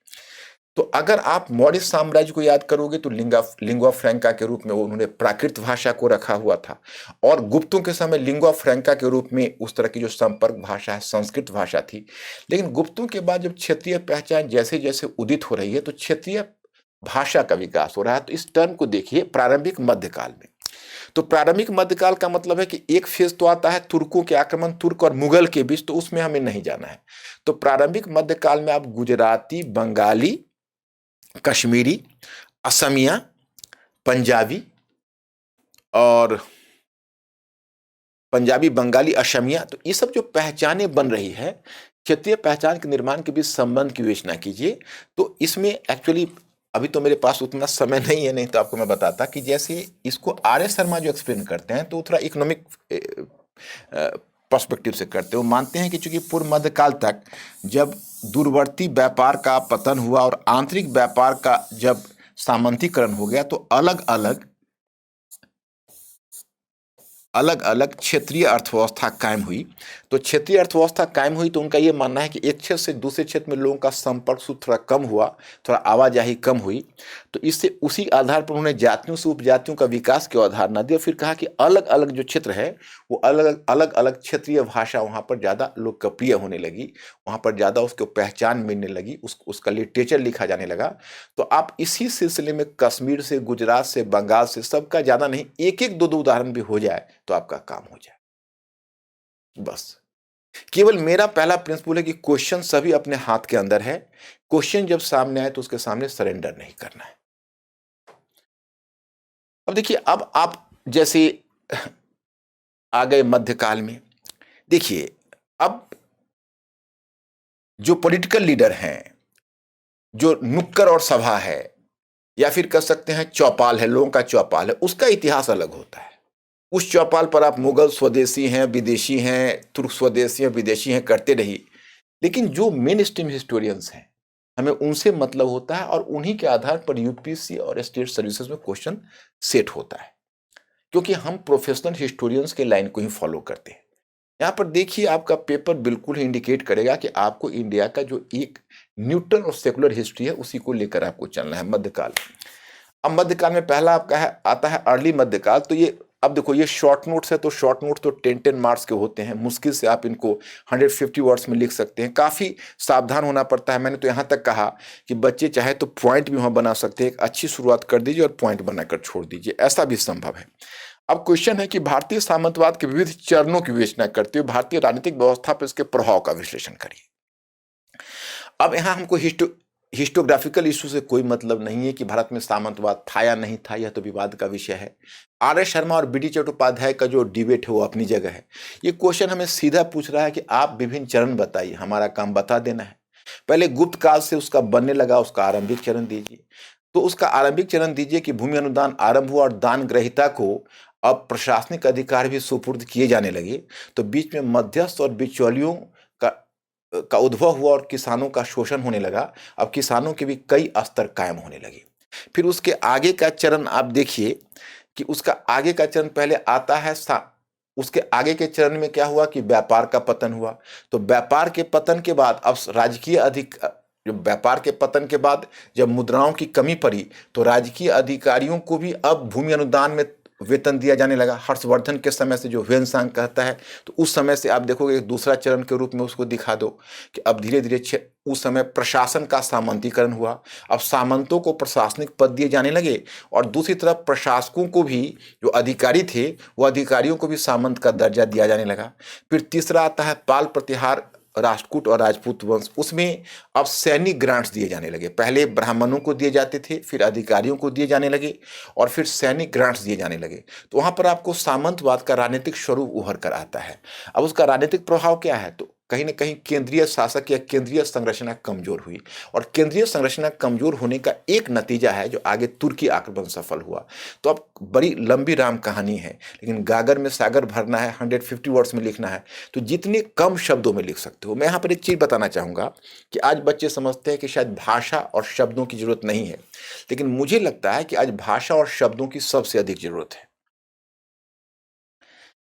तो अगर आप मौर्य साम्राज्य को याद करोगे तो लिंगुआ फ्रैंका के रूप में उन्होंने प्राकृत भाषा को रखा हुआ था, और गुप्तों के समय लिंगुआ फ्रैंका के रूप में उस तरह की जो संपर्क भाषा है संस्कृत भाषा थी। लेकिन गुप्तों के बाद जब क्षेत्रीय पहचान जैसे जैसे उदित हो रही है तो क्षेत्रीय भाषा का विकास हो रहा है। तो इस टर्म को देखिए प्रारंभिक मध्यकाल में। तो प्रारंभिक मध्यकाल का मतलब है कि एक फेज तो आता है तुर्कों के आक्रमण, तुर्क और मुगल के बीच, तो उसमें हमें नहीं जाना है। तो प्रारंभिक मध्यकाल में आप गुजराती, बंगाली, कश्मीरी, असमिया, पंजाबी बंगाली, असमिया, तो ये सब जो पहचानें बन रही है, क्षेत्रीय पहचान के निर्माण के बीच संबंध की विवेचना कीजिए। तो इसमें एक्चुअली अभी तो मेरे पास उतना समय नहीं है, नहीं तो आपको मैं बताता कि जैसे इसको आर एस शर्मा जो एक्सप्लेन करते हैं तो थोड़ा इकोनॉमिक पर्सपेक्टिव से करते हैं। वो मानते हैं कि चूंकि पूर्व मध्यकाल तक जब दूरवर्ती व्यापार का पतन हुआ और आंतरिक व्यापार का जब सामंतीकरण हो गया, तो अलग अलग क्षेत्रीय अर्थव्यवस्था कायम हुई। तो क्षेत्रीय अर्थव्यवस्था कायम हुई तो उनका ये मानना है कि एक क्षेत्र से दूसरे क्षेत्र में लोगों का संपर्क थोड़ा कम हुआ, थोड़ा आवाजाही कम हुई। तो इससे उसी आधार पर उन्होंने जातियों से उपजातियों का विकास की अवधारणा दी, और फिर कहा कि अलग अलग जो क्षेत्र है वो अलग अलग क्षेत्रीय भाषा वहाँ पर ज़्यादा लोकप्रिय होने लगी, वहाँ पर ज़्यादा उसको पहचान मिलने लगी, उसका लिटरेचर लिखा जाने लगा। तो आप इसी सिलसिले में कश्मीर से, गुजरात से, बंगाल से, सबका ज़्यादा नहीं, एक एक दो दो उदाहरण भी हो जाए तो आपका काम हो जाए बस। केवल मेरा पहला प्रिंसिपल है कि क्वेश्चन सभी अपने हाथ के अंदर है। क्वेश्चन जब सामने आए तो उसके सामने सरेंडर नहीं करना है। अब देखिए, अब आप जैसे आ गए मध्यकाल में। देखिए, अब जो पॉलिटिकल लीडर हैं, जो नुक्कड़ और सभा है, या फिर कह सकते हैं चौपाल है, लोगों का चौपाल है, उसका इतिहास अलग होता है। उस चौपाल पर आप मुगल स्वदेशी हैं, विदेशी हैं, तुर्क स्वदेशी हैं, विदेशी हैं करते रहिए, लेकिन जो मेन स्ट्रीम हिस्टोरियंस हैं, हमें उनसे मतलब होता है और उन्हीं के आधार पर यूपीएससी और स्टेट सर्विसेज में क्वेश्चन सेट होता है, क्योंकि हम प्रोफेशनल हिस्टोरियंस के लाइन को ही फॉलो करते हैं। यहाँ पर देखिए, आपका पेपर बिल्कुल ही इंडिकेट करेगा कि आपको इंडिया का जो एक न्यूट्रल और सेकुलर हिस्ट्री है उसी को लेकर आपको चलना है। मध्यकाल, अब मध्यकाल में पहला आपका है आता है अर्ली मध्यकाल। तो ये, अब देखो, ये शॉर्ट नोट्स है, तो शॉर्ट नोट तो 10 मार्क्स के होते हैं, मुश्किल से आप इनको 150 वर्ड्स में लिख सकते हैं। काफ़ी सावधान होना पड़ता है। मैंने तो यहाँ तक कहा कि बच्चे चाहे तो पॉइंट भी वहाँ बना सकते हैं। एक अच्छी शुरुआत कर दीजिए और पॉइंट बनाकर छोड़ दीजिए, ऐसा भी संभव है। अब क्वेश्चन है कि भारतीय सामंतवाद के विविध चरणों की विवेचना करते हुए भारतीय राजनीतिक व्यवस्था पर इसके प्रभाव का विश्लेषण करिए। अब यहाँ हमको हिस्टोग्राफिकल इशू से कोई मतलब नहीं है कि भारत में सामंतवाद था या नहीं था, यह तो विवाद का विषय है। आर एस शर्मा और बी डी चट्टोपाध्याय का जो डिबेट है वो अपनी जगह है। ये क्वेश्चन हमें सीधा पूछ रहा है कि आप विभिन्न चरण बताइए, हमारा काम बता देना है। पहले गुप्त काल से उसका बनने लगा, उसका आरंभिक चरण दीजिए। तो उसका आरंभिक चरण दीजिए कि भूमि अनुदान आरंभ हुआ और दान ग्रहीता को अब प्रशासनिक अधिकार भी सुपुर्द किए जाने लगे। तो बीच में मध्यस्थ और बिचौलियों का उद्भव हुआ और किसानों का शोषण होने लगा। अब किसानों के भी कई स्तर कायम होने लगे। फिर उसके आगे का चरण आप देखिए कि उसका आगे का चरण पहले आता है उसके आगे के चरण में क्या हुआ कि व्यापार का पतन हुआ। तो व्यापार के पतन के बाद अब राजकीय व्यापार के पतन के बाद जब मुद्राओं की कमी पड़ी तो राजकीय अधिकारियों को भी अब भूमि अनुदान में वेतन दिया जाने लगा। हर्षवर्धन के समय से जो ह्वेनसांग कहता है, तो उस समय से आप देखोगे एक दूसरा चरण के रूप में उसको दिखा दो कि अब धीरे धीरे उस समय प्रशासन का सामंतीकरण हुआ। अब सामंतों को प्रशासनिक पद दिए जाने लगे और दूसरी तरफ प्रशासकों को भी, जो अधिकारी थे, वो अधिकारियों को भी सामंत का दर्जा दिया जाने लगा। फिर तीसरा आता है पाल प्रतिहार राष्ट्रकूट और राजपूत वंश। उसमें अब सैनिक ग्रांट्स दिए जाने लगे। पहले ब्राह्मणों को दिए जाते थे, फिर अधिकारियों को दिए जाने लगे और फिर सैनिक ग्रांट्स दिए जाने लगे। तो वहां पर आपको सामंतवाद का राजनीतिक स्वरूप उभर कर आता है। अब उसका राजनीतिक प्रभाव क्या है, तो कहीं ना कहीं केंद्रीय शासक या केंद्रीय संरचना कमजोर हुई और केंद्रीय संरचना कमजोर होने का एक नतीजा है जो आगे तुर्की आक्रमण सफल हुआ। तो अब बड़ी लंबी राम कहानी है, लेकिन गागर में सागर भरना है, 150 वर्ड्स में लिखना है, तो जितने कम शब्दों में लिख सकते हो। मैं यहाँ पर एक चीज बताना चाहूंगा कि आज बच्चे समझते हैं कि शायद भाषा और शब्दों की जरूरत नहीं है, लेकिन मुझे लगता है कि आज भाषा और शब्दों की सबसे अधिक जरूरत है।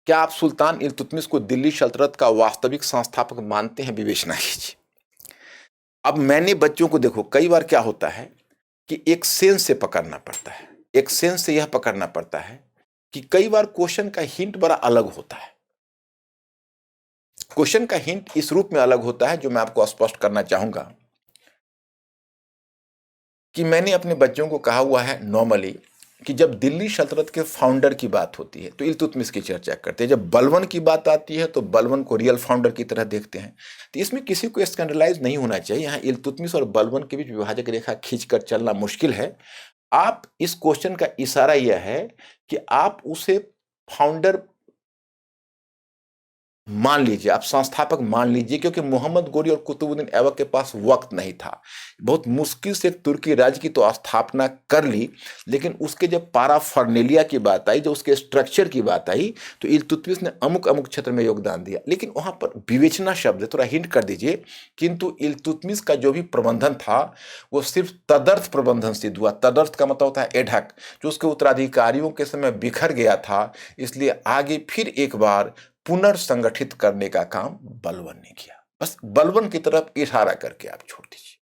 क्या आप सुल्तान इल्तुतमिश को दिल्ली सल्तनत का वास्तविक संस्थापक मानते हैं? विवेचना कीजिए। अब मैंने बच्चों को, देखो, कई बार क्या होता है कि एक सेंस से पकड़ना पड़ता है। एक सेंस से यह पकड़ना पड़ता है कि कई बार क्वेश्चन का हिंट बड़ा अलग होता है। क्वेश्चन का हिंट इस रूप में अलग होता है जो मैं आपको स्पष्ट करना चाहूंगा कि मैंने अपने बच्चों को कहा हुआ है नॉर्मली कि जब दिल्ली सल्तनत के फाउंडर की बात होती है तो इल्तुतमिश की चर्चा करते हैं। जब बलबन की बात आती है तो बलबन को रियल फाउंडर की तरह देखते हैं। तो इसमें किसी को स्कैंडलाइज नहीं होना चाहिए। यहाँ इल्तुतमिश और बलबन के बीच विभाजक रेखा खींचकर चलना मुश्किल है। आप, इस क्वेश्चन का इशारा यह है कि आप उसे फाउंडर मान लीजिए, आप संस्थापक मान लीजिए, क्योंकि मोहम्मद गोरी और कुतुबुद्दीन ऐबक के पास वक्त नहीं था। बहुत मुश्किल से तुर्की राज्य की तो स्थापना कर ली, लेकिन उसके जब पाराफर्नेलिया की बात आई, जब उसके स्ट्रक्चर की बात आई, तो इल्तुतमिश ने अमुक अमुक क्षेत्र में योगदान दिया। लेकिन वहां पर विवेचना शब्द थोड़ा हिंट कर दीजिए। किंतु इल्तुतमिश का जो भी प्रबंधन था वो सिर्फ तदर्थ प्रबंधन सिद्ध हुआ। तदर्थ का मतलब होता है एडहक, जो उसके उत्तराधिकारियों के समय बिखर गया था, इसलिए आगे फिर एक बार पुनर्संगठित करने का काम बलबन ने किया। बस बलबन की तरफ इशारा करके आप छोड़ दीजिए।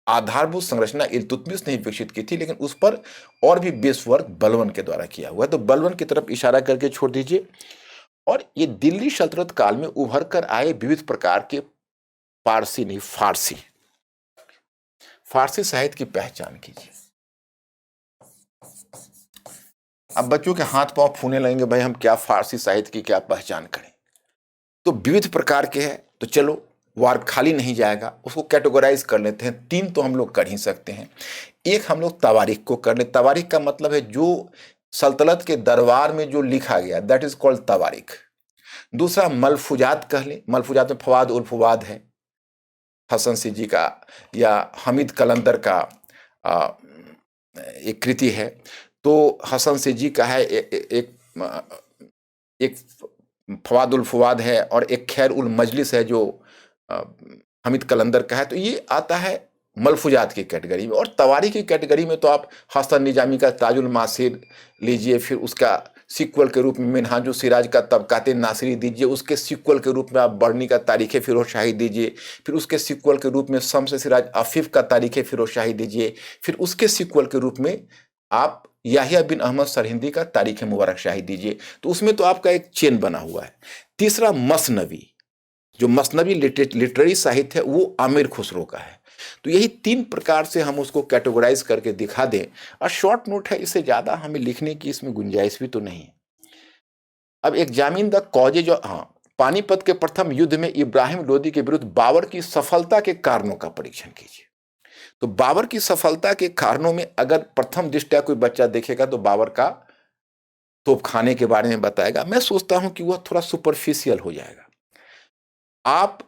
आधारभूत संरचना इल्तुतमिश ने विकसित की थी, लेकिन उस पर और भी बेस वर्क बलबन के द्वारा किया हुआ है। तो बलबन की तरफ इशारा करके छोड़ दीजिए। और ये दिल्ली सल्तनत काल में उभर कर आए विविध प्रकार के पारसी नहीं, फारसी साहित्य की पहचान कीजिए। अब बच्चों के हाथ पांव फूने लगेंगे, भाई हम क्या फारसी साहित्य की क्या पहचान करें। तो विविध प्रकार के हैं, तो चलो वार खाली नहीं जाएगा, उसको कैटेगराइज कर लेते हैं। 3 तो हम लोग कर ही सकते हैं। एक हम लोग तवारीख को कर ले। तवारीख का मतलब है जो सल्तनत के दरबार में जो लिखा गया, दैट इज कॉल्ड तवारीख। दूसरा मलफूजात कह ले। मलफूजात में फवाद उल फवाद है, हसन सिजी का या हमीद कलंदर का एक कृति है। तो हसन सिजी का है एक फवाद उल फवाद है, और एक खैर उल मजलिस है जो हमीद कलंदर का है। तो ये आता है मलफूजात की कैटेगरी में। और तवारीख की कैटेगरी में तो आप हसन निजामी का ताजुल मासिर लीजिए, फिर उसका सीक्वल के रूप में मिनहाजुल सिराज का तबकाते नासिरी दीजिए, उसके सीक्वल के रूप में आप बर्नी का तारीख़ फिरोज शाही दीजिए, फिर उसके सीक्वल के रूप में शम्स सिराज अफीफ का तारीख़ फिरोज शाही दीजिए, फिर उसके सीक्वल के रूप में आप याहिया बिन अहमद सरहिंदी का तारीख़ मुबारक शाही दीजिए। तो उसमें तो आपका एक चेन बना हुआ है। तीसरा मसनवी, जो मसनवी लिटरेरी साहित्य है वो आमिर खुसरो का है। तो यही 3 प्रकार से हम उसको कैटेगराइज करके दिखा दें। और शॉर्ट नोट है, इससे ज़्यादा हमें लिखने की इसमें गुंजाइश भी तो नहीं है। अब एग्जामिन द कॉजे, जो पानीपत के प्रथम युद्ध में इब्राहिम लोदी के विरुद्ध बाबर की सफलता के कारणों का परीक्षण कीजिए। तो बाबर की सफलता के कारणों में अगर प्रथम दृष्टया कोई बच्चा देखेगा तो बाबर का तोपखाने के बारे में बताएगा। मैं सोचता हूं कि वह थोड़ा सुपरफिशियल हो जाएगा। आप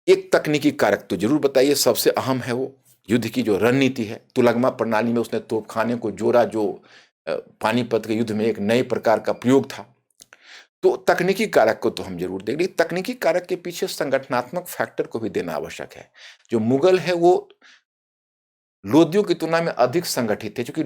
एक तकनीकी कारक तो जरूर बताइए, सबसे अहम है वो युद्ध की जो रणनीति है। तुलगमा प्रणाली में उसने तोपखाने को जोड़ा, जो पानीपत के युद्ध में एक नए प्रकार का प्रयोग था। तो तकनीकी कारक को तो हम जरूर देंगे। तकनीकी कारक के पीछे संगठनात्मक फैक्टर को भी देना आवश्यक है। जो मुगल है वो लोदियों की तुलना में अधिक संगठित थे, क्योंकि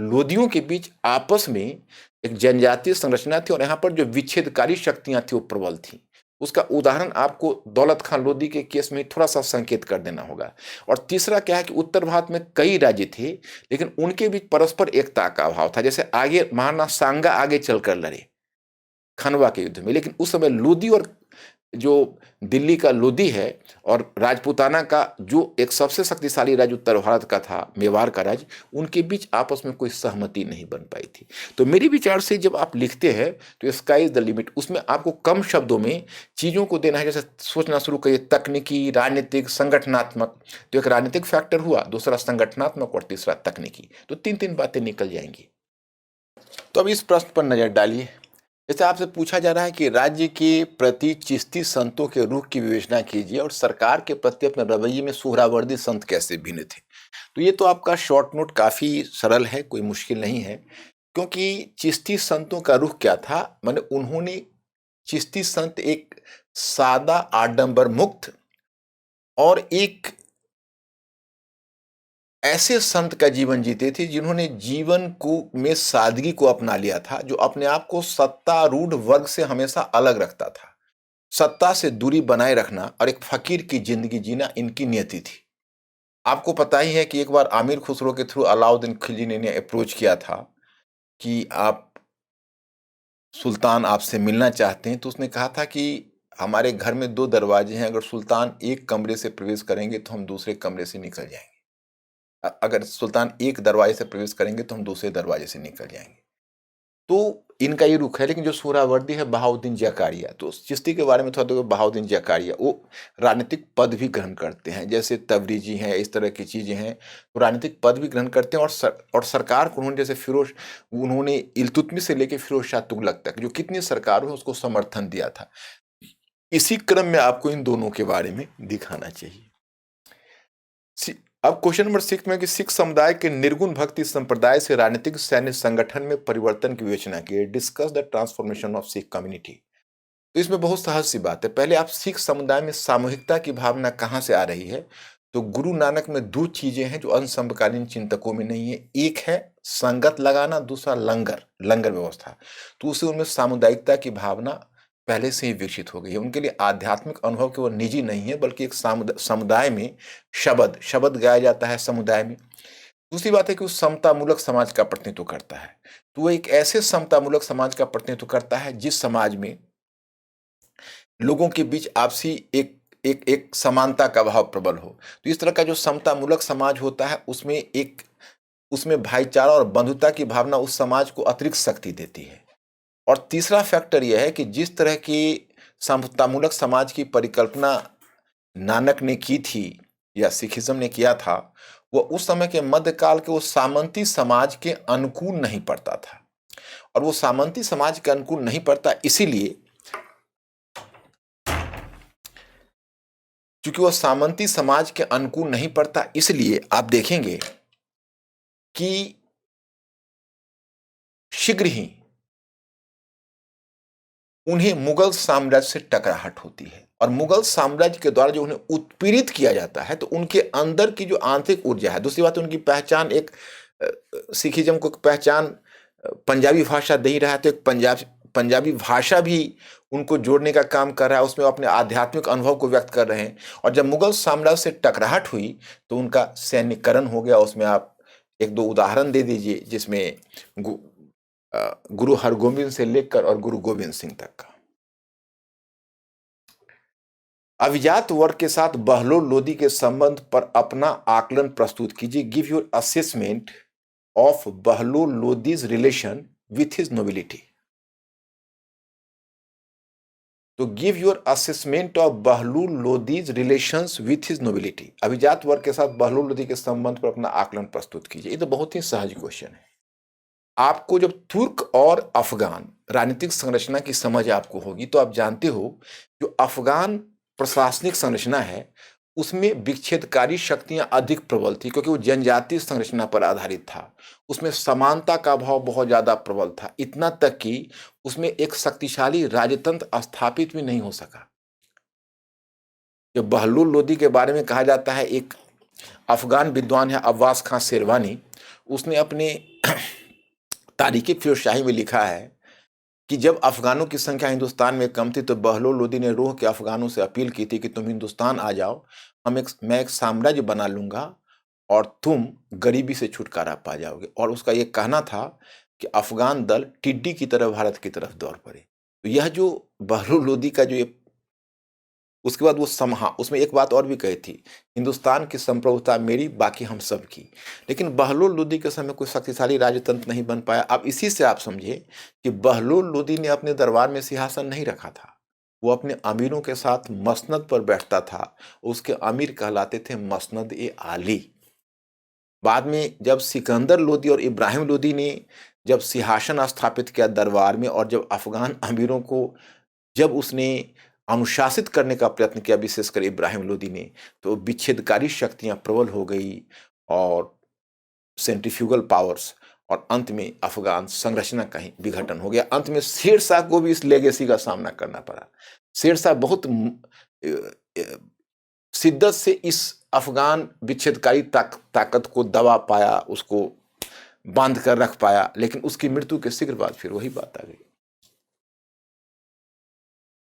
लोदियों के बीच आपस में एक जनजातीय संरचना थी, और यहाँ पर जो विच्छेदकारी शक्तियां थी वो प्रबल थी। उसका उदाहरण आपको दौलत खान लोदी के केस में थोड़ा सा संकेत कर देना होगा। और तीसरा क्या है कि उत्तर भारत में कई राज्य थे, लेकिन उनके बीच परस्पर एकता का अभाव था। जैसे आगे महाराणा सांगा आगे चलकर लड़े खनवा के युद्ध में, लेकिन उस समय लोदी और जो दिल्ली का लोदी है और राजपूताना का जो एक सबसे शक्तिशाली राज्य उत्तर भारत का था, मेवाड़ का राज्य, उनके बीच आपस में कोई सहमति नहीं बन पाई थी। तो मेरे विचार से जब आप लिखते हैं तो स्काई इज द लिमिट, उसमें आपको कम शब्दों में चीज़ों को देना है। जैसे सोचना शुरू करिए तकनीकी, राजनीतिक, संगठनात्मक। तो एक राजनीतिक फैक्टर हुआ, दूसरा संगठनात्मक और तीसरा तकनीकी। तो 3-3 बातें निकल जाएंगी। तो अब इस प्रश्न पर नजर डालिए। जैसे आपसे पूछा जा रहा है कि राज्य के प्रति चिश्ती संतों के रुख की विवेचना कीजिए और सरकार के प्रति अपने रवैये में सुहरावर्दी संत कैसे भिन्न थे। तो ये तो आपका शॉर्ट नोट काफी सरल है, कोई मुश्किल नहीं है। क्योंकि चिश्ती संतों का रुख क्या था, माने उन्होंने चिश्ती संत एक सादा, आडंबर मुक्त और एक ऐसे संत का जीवन जीते थे जिन्होंने जीवन को में सादगी को अपना लिया था, जो अपने आप को सत्तारूढ़ वर्ग से हमेशा अलग रखता था। सत्ता से दूरी बनाए रखना और एक फकीर की जिंदगी जीना इनकी नियति थी। आपको पता ही है कि एक बार आमिर खुसरो के थ्रू अलाउद्दीन खिलजी ने अप्रोच किया था कि आप सुल्तान आपसे मिलना चाहते हैं। तो उसने कहा था कि हमारे घर में 2 दरवाजे हैं, अगर सुल्तान एक कमरे से प्रवेश करेंगे तो हम दूसरे कमरे से निकल जाएंगे, अगर सुल्तान एक दरवाजे से प्रवेश करेंगे तो हम दूसरे दरवाजे से निकल जाएंगे। तो इनका ये रुख है। लेकिन जो सोहरावर्दी है बहाउद्दीन जकारिया, तो चिश्ती के बारे में थोड़ा देखो। बहाउद्दीन जकारिया वो राजनीतिक पद भी ग्रहण करते हैं, जैसे तबरीजी हैं, इस तरह की चीजें हैं। तो राजनीतिक पद भी ग्रहण करते हैं और सरकार को उन्होंने, जैसे उन्होंने इल्तुतमिश से लेकर फिरोज शाह तुगलक तक जो कितनी सरकारों है उसको समर्थन दिया था। इसी क्रम में आपको इन दोनों के बारे में दिखाना चाहिए। अब क्वेश्चन नंबर 6 में कि सिख समुदाय के निर्गुण भक्ति संप्रदाय से राजनीतिक सैन्य संगठन में परिवर्तन की विवेचना की। Discuss the transformation of Sikh community. तो इसमें बहुत सहज सी बात है। पहले आप सिख समुदाय में सामूहिकता की भावना कहाँ से आ रही है। तो गुरु नानक में 2 चीजें हैं जो अन्य समकालीन चिंतकों में नहीं है। एक है संगत लगाना, दूसरा लंगर व्यवस्था। तो उसे उनमें सामुदायिकता की भावना पहले से ही विकसित हो गई है। उनके लिए आध्यात्मिक अनुभव केवल निजी नहीं है, बल्कि एक समुदाय में शब्द गाया जाता है समुदाय में। दूसरी बात है कि वो समतामूलक समाज का प्रतिनिधित्व करता है। तो वो एक ऐसे समतामूलक समाज का प्रतिनिधित्व करता है जिस समाज में लोगों के बीच आपसी एक समानता का भाव प्रबल हो। तो इस तरह का जो समतामूलक समाज होता है उसमें भाईचारा और बंधुता की भावना उस समाज को अतिरिक्त शक्ति देती है। और तीसरा फैक्टर यह है कि जिस तरह की समतामूलक समाज की परिकल्पना नानक ने की थी या सिखिज्म ने किया था, वो उस समय के मध्यकाल के वो सामंती समाज के अनुकूल नहीं पड़ता था। और वो सामंती समाज के अनुकूल नहीं पड़ता इसीलिए क्योंकि वो सामंती समाज के अनुकूल नहीं पड़ता, इसलिए आप देखेंगे कि शीघ्र ही उन्हें मुगल साम्राज्य से टकराहट होती है और मुगल साम्राज्य के द्वारा जो उन्हें उत्पीड़ित किया जाता है तो उनके अंदर की जो आंतरिक ऊर्जा है, दूसरी बात उनकी पहचान एक सिखिज्म को पहचान पंजाबी भाषा दे ही रहा है, तो एक पंजाबी भाषा भी उनको जोड़ने का काम कर रहा है, उसमें अपने आध्यात्मिक अनुभव को व्यक्त कर रहे हैं। और जब मुगल साम्राज्य से टकराहट हुई तो उनका सैन्यकरण हो गया। उसमें आप एक दो उदाहरण दे दीजिए जिसमें गुरु हरगोबिंद से लेकर और गुरु गोविंद सिंह तक का। अभिजात वर्ग के साथ बहलोल लोदी के संबंध पर अपना आकलन प्रस्तुत कीजिए। Give your assessment of Bahlol Lodi's relation with his nobility. तो give your assessment of Bahlol Lodi's relations with his nobility. अभिजात वर्ग के साथ बहलोल लोदी के संबंध पर अपना आकलन प्रस्तुत कीजिए। ये तो बहुत ही सहज क्वेश्चन है। आपको जब तुर्क और अफगान राजनीतिक संरचना की समझ आपको होगी तो आप जानते हो जो अफगान प्रशासनिक संरचना है उसमें विच्छेदकारी शक्तियां अधिक प्रबल थी क्योंकि वो जनजातीय संरचना पर आधारित था। उसमें समानता का भाव बहुत ज्यादा प्रबल था, इतना तक कि उसमें एक शक्तिशाली राजतंत्र स्थापित भी नहीं हो सका। जब बहलोल लोदी के बारे में कहा जाता है, एक अफगान विद्वान है अब्बास खां शेरवानी, उसने अपने तारीख फिरोजशाही में लिखा है कि जब अफगानों की संख्या हिंदुस्तान में कम थी तो बहलोल लोदी ने रूह के अफगानों से अपील की थी कि तुम हिंदुस्तान आ जाओ, मैं एक साम्राज्य बना लूंगा और तुम गरीबी से छुटकारा पा जाओगे। और उसका ये कहना था कि अफगान दल टिड्डी की तरह भारत की तरफ दौड़ पड़े। तो यह जो बहलोल लोदी का जो ये, उसके बाद वो समहा उसमें एक बात और भी कही थी, हिंदुस्तान की संप्रभुता मेरी बाकी हम सब की। लेकिन बहलोल लोदी के समय कोई शक्तिशाली राजतंत्र नहीं बन पाया। अब इसी से आप समझे कि बहलोल लोदी ने अपने दरबार में सिंहासन नहीं रखा था, वो अपने अमीरों के साथ मसनद पर बैठता था। उसके अमीर कहलाते थे मसनद ए आली। बाद में जब सिकंदर लोदी और इब्राहिम लोदी ने जब सिंहासन स्थापित किया दरबार में और जब अफगान अमीरों को जब उसने अनुशासित करने का प्रयत्न किया, विशेषकर इब्राहिम लोदी ने, तो विच्छेदकारी शक्तियां प्रबल हो गई और सेंट्रीफ्यूगल पावर्स, और अंत में अफगान संरचना का ही विघटन हो गया। अंत में शेरशाह को भी इस लेगेसी का सामना करना पड़ा। शेरशाह बहुत शिद्दत से इस अफगान विच्छेदकारी ताकत को दबा पाया, उसको बांध कर रख पाया, लेकिन उसकी मृत्यु के शीघ्र बाद फिर वही बात आ गई।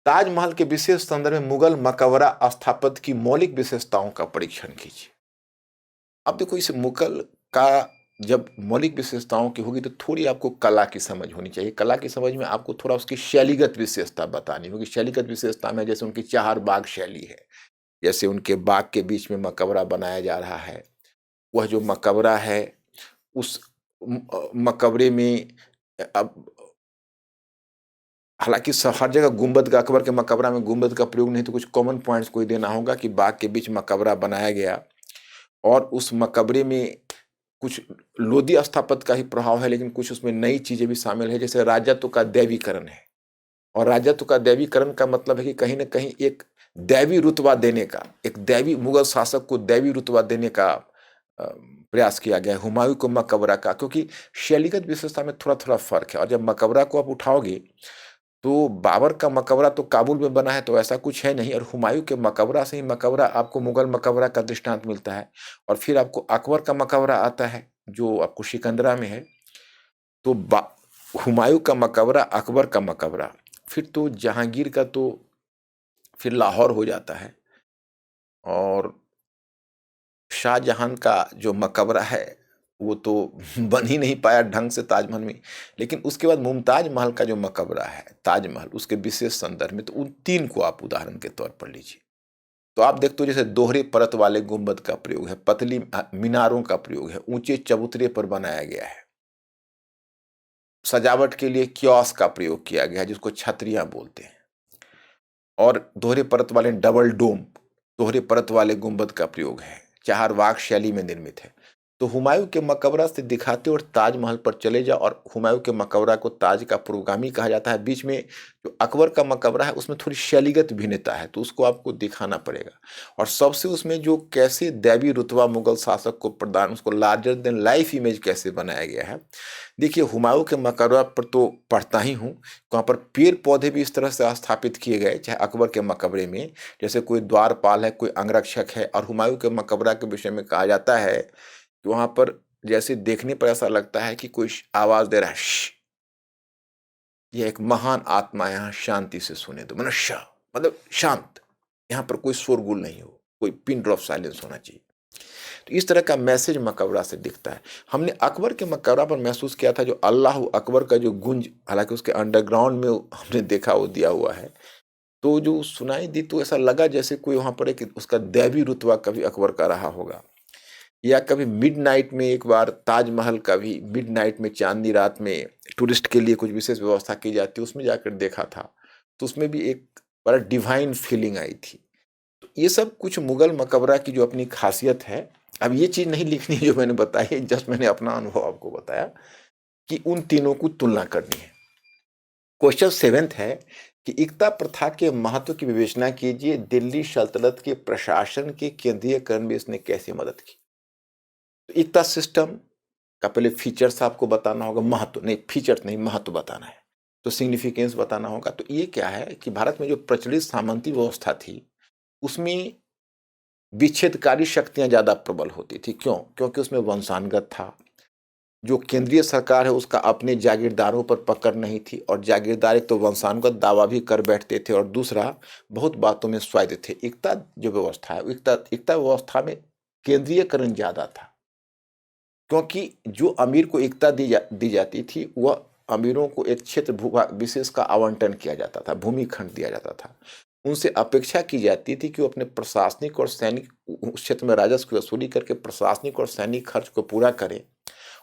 ताजमहल के विशेष संदर्भ में मुगल मकबरा स्थापत्य की मौलिक विशेषताओं का परीक्षण कीजिए। अब देखो, इस मुगल का जब मौलिक विशेषताओं की होगी तो थोड़ी आपको कला की समझ होनी चाहिए। कला की समझ में आपको थोड़ा उसकी शैलीगत विशेषता बतानी होगी। शैलीगत विशेषता में जैसे उनकी चार बाग शैली है, जैसे उनके बाग के बीच में मकबरा बनाया जा रहा है, वह जो मकबरा है उस मकबरे में अब हालांकि हर जगह गुंबद का, अकबर के मकबरा में गुंबद का प्रयोग नहीं, तो कुछ कॉमन पॉइंट्स कोई देना होगा कि बाग के बीच मकबरा बनाया गया और उस मकबरे में कुछ लोदी स्थापत्य का ही प्रभाव है, लेकिन कुछ उसमें नई चीजें भी शामिल है, जैसे राजत्व का दैवीकरण है। और राजत्व का दैवीकरण का मतलब है कि कहीं ना कहीं एक दैवी रुतबा देने का, एक दैवी मुगल शासक को दैवी रुतबा देने का प्रयास किया गया है। हुमायूं को मकबरा का, क्योंकि शैलीगत विशेषता में थोड़ा थोड़ा फर्क है। और जब मकबरा को आप उठाओगे तो बाबर का मकबरा तो काबुल में बना है, तो ऐसा कुछ है नहीं, और हुमायूं के मकबरा से ही मकबरा आपको मुगल मकबरा का दृष्टांत मिलता है। और फिर आपको अकबर का मकबरा आता है जो आपको सिकंदरा में है। तो हुमायूं का मकबरा, अकबर का मकबरा, फिर तो जहांगीर का तो फिर लाहौर हो जाता है, और शाहजहां का जो मकबरा है वो तो बन ही नहीं पाया ढंग से ताजमहल में। लेकिन उसके बाद मुमताज महल का जो मकबरा है ताजमहल, उसके विशेष संदर्भ में, तो उन तीन को आप उदाहरण के तौर पर लीजिए। तो आप देखते हो जैसे दोहरे परत वाले गुंबद का प्रयोग है, पतली मीनारों का प्रयोग है, ऊंचे चबूतरे पर बनाया गया है, सजावट के लिए क्योस का प्रयोग किया गया है जिसको छतरियां बोलते हैं। और दोहरे परत वाले डबल डोम, दोहरे परत वाले गुंबद का प्रयोग है, चार वाक शैली में निर्मित है। तो हुमायूं के मकबरा से दिखाते और ताजमहल पर चले जाओ, और हुमायूं के मकबरा को ताज का पुरोगामी कहा जाता है। बीच में जो अकबर का मकबरा है उसमें थोड़ी शैलीगत भिन्नता है, तो उसको आपको दिखाना पड़ेगा। और सबसे उसमें जो कैसे दैवी रुतबा मुगल शासक को प्रदान, उसको लार्जर देन लाइफ इमेज कैसे बनाया गया है। देखिए, हुमायूं के मकबरा पर तो पढ़ता ही हूँ, वहाँ पर पेड़ पौधे भी इस तरह से स्थापित किए गए, चाहे अकबर के मकबरे में जैसे कोई द्वारपाल है, कोई अंगरक्षक है। और हुमायूं के मकबरा के विषय में कहा जाता है कि वहां पर जैसे देखने पर ऐसा लगता है कि कोई आवाज दे रहा है, यह एक महान आत्मा यहाँ शांति से सुने दो, मनुष्य मतलब शांत, यहाँ पर कोई शोरगुल नहीं हो, कोई पिन ड्रॉप साइलेंस होना चाहिए। तो इस तरह का मैसेज मकबरा से दिखता है। हमने अकबर के मकबरा पर महसूस किया था, जो अल्लाह अकबर का जो गुंज, हालांकि उसके अंडरग्राउंड में हमने देखा वो दिया हुआ है, तो जो सुनाई दी तो ऐसा लगा जैसे कोई वहां पर एक उसका दैवी रुतबा कभी अकबर का रहा होगा। या कभी मिडनाइट में, एक बार ताजमहल का भी मिडनाइट में, चांदनी रात में टूरिस्ट के लिए कुछ विशेष व्यवस्था की जाती है, उसमें जाकर देखा था, तो उसमें भी एक बड़ा डिवाइन फीलिंग आई थी। तो ये सब कुछ मुगल मकबरा की जो अपनी खासियत है। अब ये चीज नहीं लिखनी जो मैंने बताई है, जस्ट मैंने अपना अनुभव आपको बताया कि उन तीनों को तुलना करनी है। क्वेश्चन 7th है कि इक्ता प्रथा के महत्व की विवेचना कीजिए, दिल्ली सल्तनत के प्रशासन के केंद्रीयकरण में इसने कैसे मदद की। तो इक्ता सिस्टम का पहले फीचर्स आपको बताना होगा, महत्व नहीं, फीचर्स नहीं, महत्व बताना है, तो सिग्निफिकेंस बताना होगा। तो ये क्या है कि भारत में जो प्रचलित सामंती व्यवस्था थी उसमें विच्छेदकारी शक्तियां ज्यादा प्रबल होती थी। क्यों? क्योंकि उसमें वंशानुगत था। जो केंद्रीय सरकार है उसका अपने जागीरदारों पर पकड़ नहीं थी, और जागीरदार एक तो वंशानुगत दावा भी कर बैठते थे, और दूसरा बहुत बातों में स्वायत्त थे। इक्ता जो व्यवस्था है, इक्ता व्यवस्था में केंद्रीयकरण ज्यादा था, क्योंकि जो अमीर को इक्ता दी जाती थी, वह अमीरों को एक क्षेत्र भूभाग विशेष का आवंटन किया जाता था, भूमि खंड दिया जाता था। उनसे अपेक्षा की जाती थी कि वो अपने प्रशासनिक और सैनिक, उस क्षेत्र में राजस्व की वसूली करके प्रशासनिक और सैनिक खर्च को पूरा करें,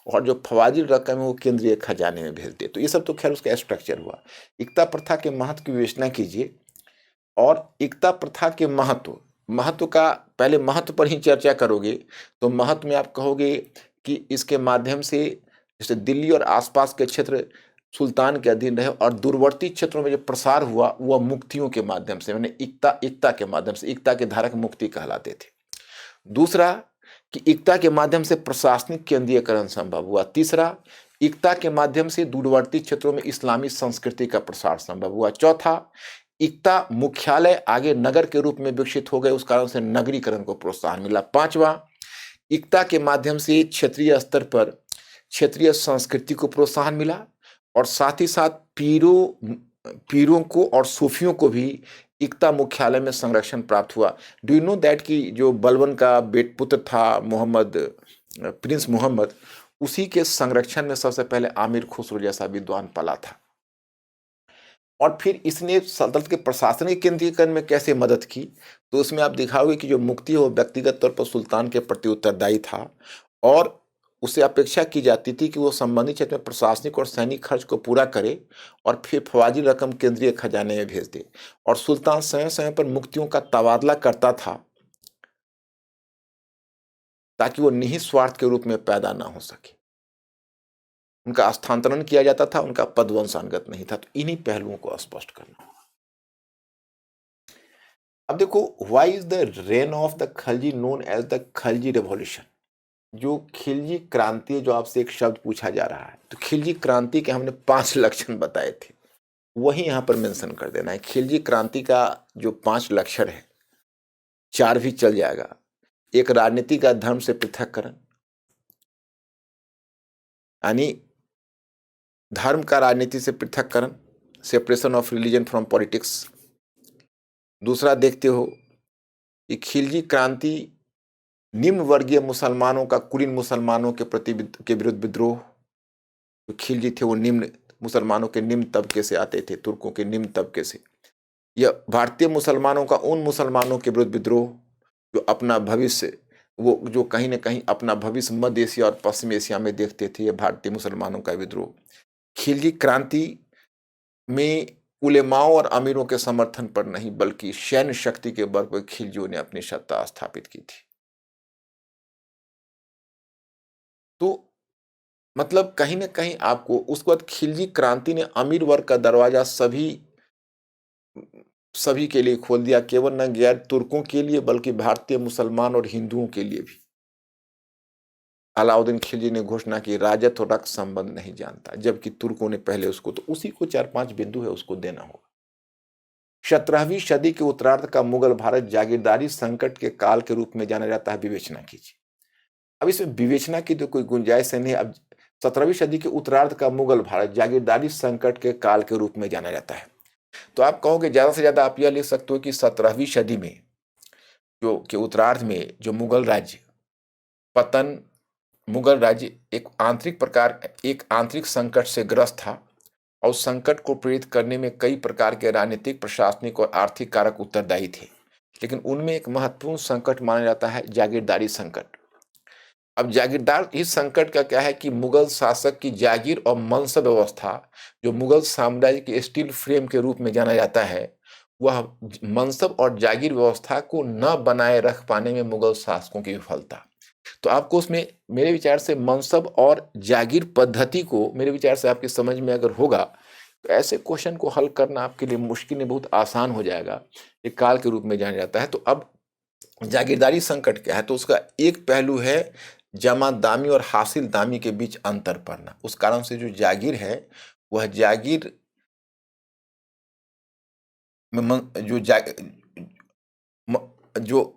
और जो फवाजिल रकम है वो केंद्रीय खजाने में भेज दे। तो ये सब तो खैर उसका स्ट्रक्चर हुआ। इक्ता प्रथा के महत्व की विवेचना कीजिए, और इक्ता प्रथा के महत्व, महत्व का पहले महत्व पर ही चर्चा करोगे तो महत्व में आप कहोगे कि इसके माध्यम से जैसे दिल्ली और आसपास के क्षेत्र सुल्तान के अधीन रहे, और दूरवर्ती क्षेत्रों में जो प्रसार हुआ वह मुक्तियों के माध्यम से, मैंने इक्ता के माध्यम से, इक्ता के धारक मुक्ति कहलाते थे। दूसरा कि इक्ता के माध्यम से प्रशासनिक केंद्रीयकरण संभव हुआ। तीसरा, इक्ता के माध्यम से दूरवर्ती क्षेत्रों में इस्लामी संस्कृति का प्रसार संभव हुआ। चौथा, इक्ता मुख्यालय आगे नगर के रूप में विकसित हो गए, उस कारण से नगरीकरण को प्रोत्साहन मिला। पांचवा, इक्ता के माध्यम से क्षेत्रीय स्तर पर क्षेत्रीय संस्कृति को प्रोत्साहन मिला, और साथ ही साथ पीरों को और सूफियों को भी इक्ता मुख्यालय में संरक्षण प्राप्त हुआ। डू यू नो दैट कि जो बलबन का पुत्र था मोहम्मद, प्रिंस मोहम्मद, उसी के संरक्षण में सबसे पहले आमिर खुसरो जैसा विद्वान पला था। और फिर इसने सल्तनत के प्रशासनिक केंद्रीकरण में कैसे मदद की, तो उसमें आप दिखाओगे कि जो मुक्ति हो व्यक्तिगत तौर पर सुल्तान के प्रति उत्तरदायी था, और उसे अपेक्षा की जाती थी कि वो संबंधित क्षेत्र में प्रशासनिक और सैनिक खर्च को पूरा करे, और फिर फवाजी रकम केंद्रीय खजाने में भेज दे। और सुल्तान समय समय पर मुक्तियों का तबादला करता था, ताकि वो निहित स्वार्थ के रूप में पैदा ना हो सके। उनका स्थानांतरण किया जाता था, उनका पद वंशानुगत नहीं था। तो इन्हीं पहलुओं को स्पष्ट करना। अब देखो, why is the reign of the Khalji known as the Khalji revolution. जो खिलजी क्रांति, जो आपसे एक शब्द पूछा जा रहा है, तो खिलजी क्रांति के हमने 5 लक्षण बताए थे, वही यहां पर मेंशन कर देना है। खिलजी क्रांति का जो 5 लक्षण है, 4 भी चल जाएगा। एक, राजनीति का धर्म से पृथककरण, यानी धर्म का राजनीति से पृथककरण, separation of religion from politics. दूसरा देखते हो कि खिलजी क्रांति निम्न वर्गीय मुसलमानों का, कुलीन मुसलमानों के विरुद्ध विद्रोह। जो खिलजी थे वो निम्न मुसलमानों के निम्न तबके से आते थे, तुर्कों के निम्न तबके से। यह भारतीय मुसलमानों का उन मुसलमानों के विरुद्ध विद्रोह जो अपना भविष्य, वो जो कहीं ना कहीं अपना भविष्य मध्य एशिया और पश्चिम एशिया में देखते थे, यह भारतीय मुसलमानों का विद्रोह। खिलजी क्रांति में उलेमाओं और अमीरों के समर्थन पर नहीं, बल्कि सैन्य शक्ति के बल पर खिलजियों ने अपनी सत्ता स्थापित की थी। तो मतलब कहीं न कहीं आपको उसके बाद खिलजी क्रांति ने अमीर वर्ग का दरवाज़ा सभी के लिए खोल दिया, केवल न गैर तुर्कों के लिए बल्कि भारतीय मुसलमान और हिंदुओं के लिए भी। अलाउद्दीन खिलजी ने घोषणा की, राजत्व और रक्त संबंध नहीं जानता, जबकि तुर्कों ने पहले उसको, तो उसी को 4-5 बिंदु है उसको देना होगा। 17वीं सदी के उत्तरार्ध का मुगल भारत जागीरदारी संकट के काल के रूप में जाना जाता है, विवेचना कीजिए। अब इसमें विवेचना की तो कोई गुंजाइश नहीं है। अब 17वीं सदी के उत्तरार्ध का मुगल भारत जागीरदारी संकट के काल के रूप में जाना जाता है। तो आप कहोगे ज्यादा से ज्यादा आप यह लिख सकते हो कि 17वीं सदी में जो के उत्तरार्ध में जो पतन मुगल राज्य एक आंतरिक संकट से ग्रस्त था, और उस संकट को प्रेरित करने में कई प्रकार के राजनीतिक, प्रशासनिक और आर्थिक कारक उत्तरदायी थे। लेकिन उनमें एक महत्वपूर्ण संकट माना जाता है जागीरदारी संकट। अब जागीरदार इस संकट का क्या है कि मुगल शासक की जागीर और मनसब व्यवस्था, जो मुगल साम्राज्य के स्टील फ्रेम के रूप में जाना जाता है, वह मनसब और जागीर व्यवस्था को न बनाए रख पाने में मुगल शासकों की विफलता। तो आपको उसमें मेरे विचार से मनसब और जागीर पद्धति को मेरे विचार से आपकी समझ में अगर होगा, तो ऐसे क्वेश्चन को हल करना आपके लिए मुश्किल नहीं, बहुत आसान हो जाएगा। एक काल के रूप में जाना जाता है। तो अब जागीरदारी संकट क्या है, तो उसका एक पहलू है जमादामी और हासिल दामी के बीच अंतर पड़ना। उस कारण से जो जागीर है, वह जागीर में जो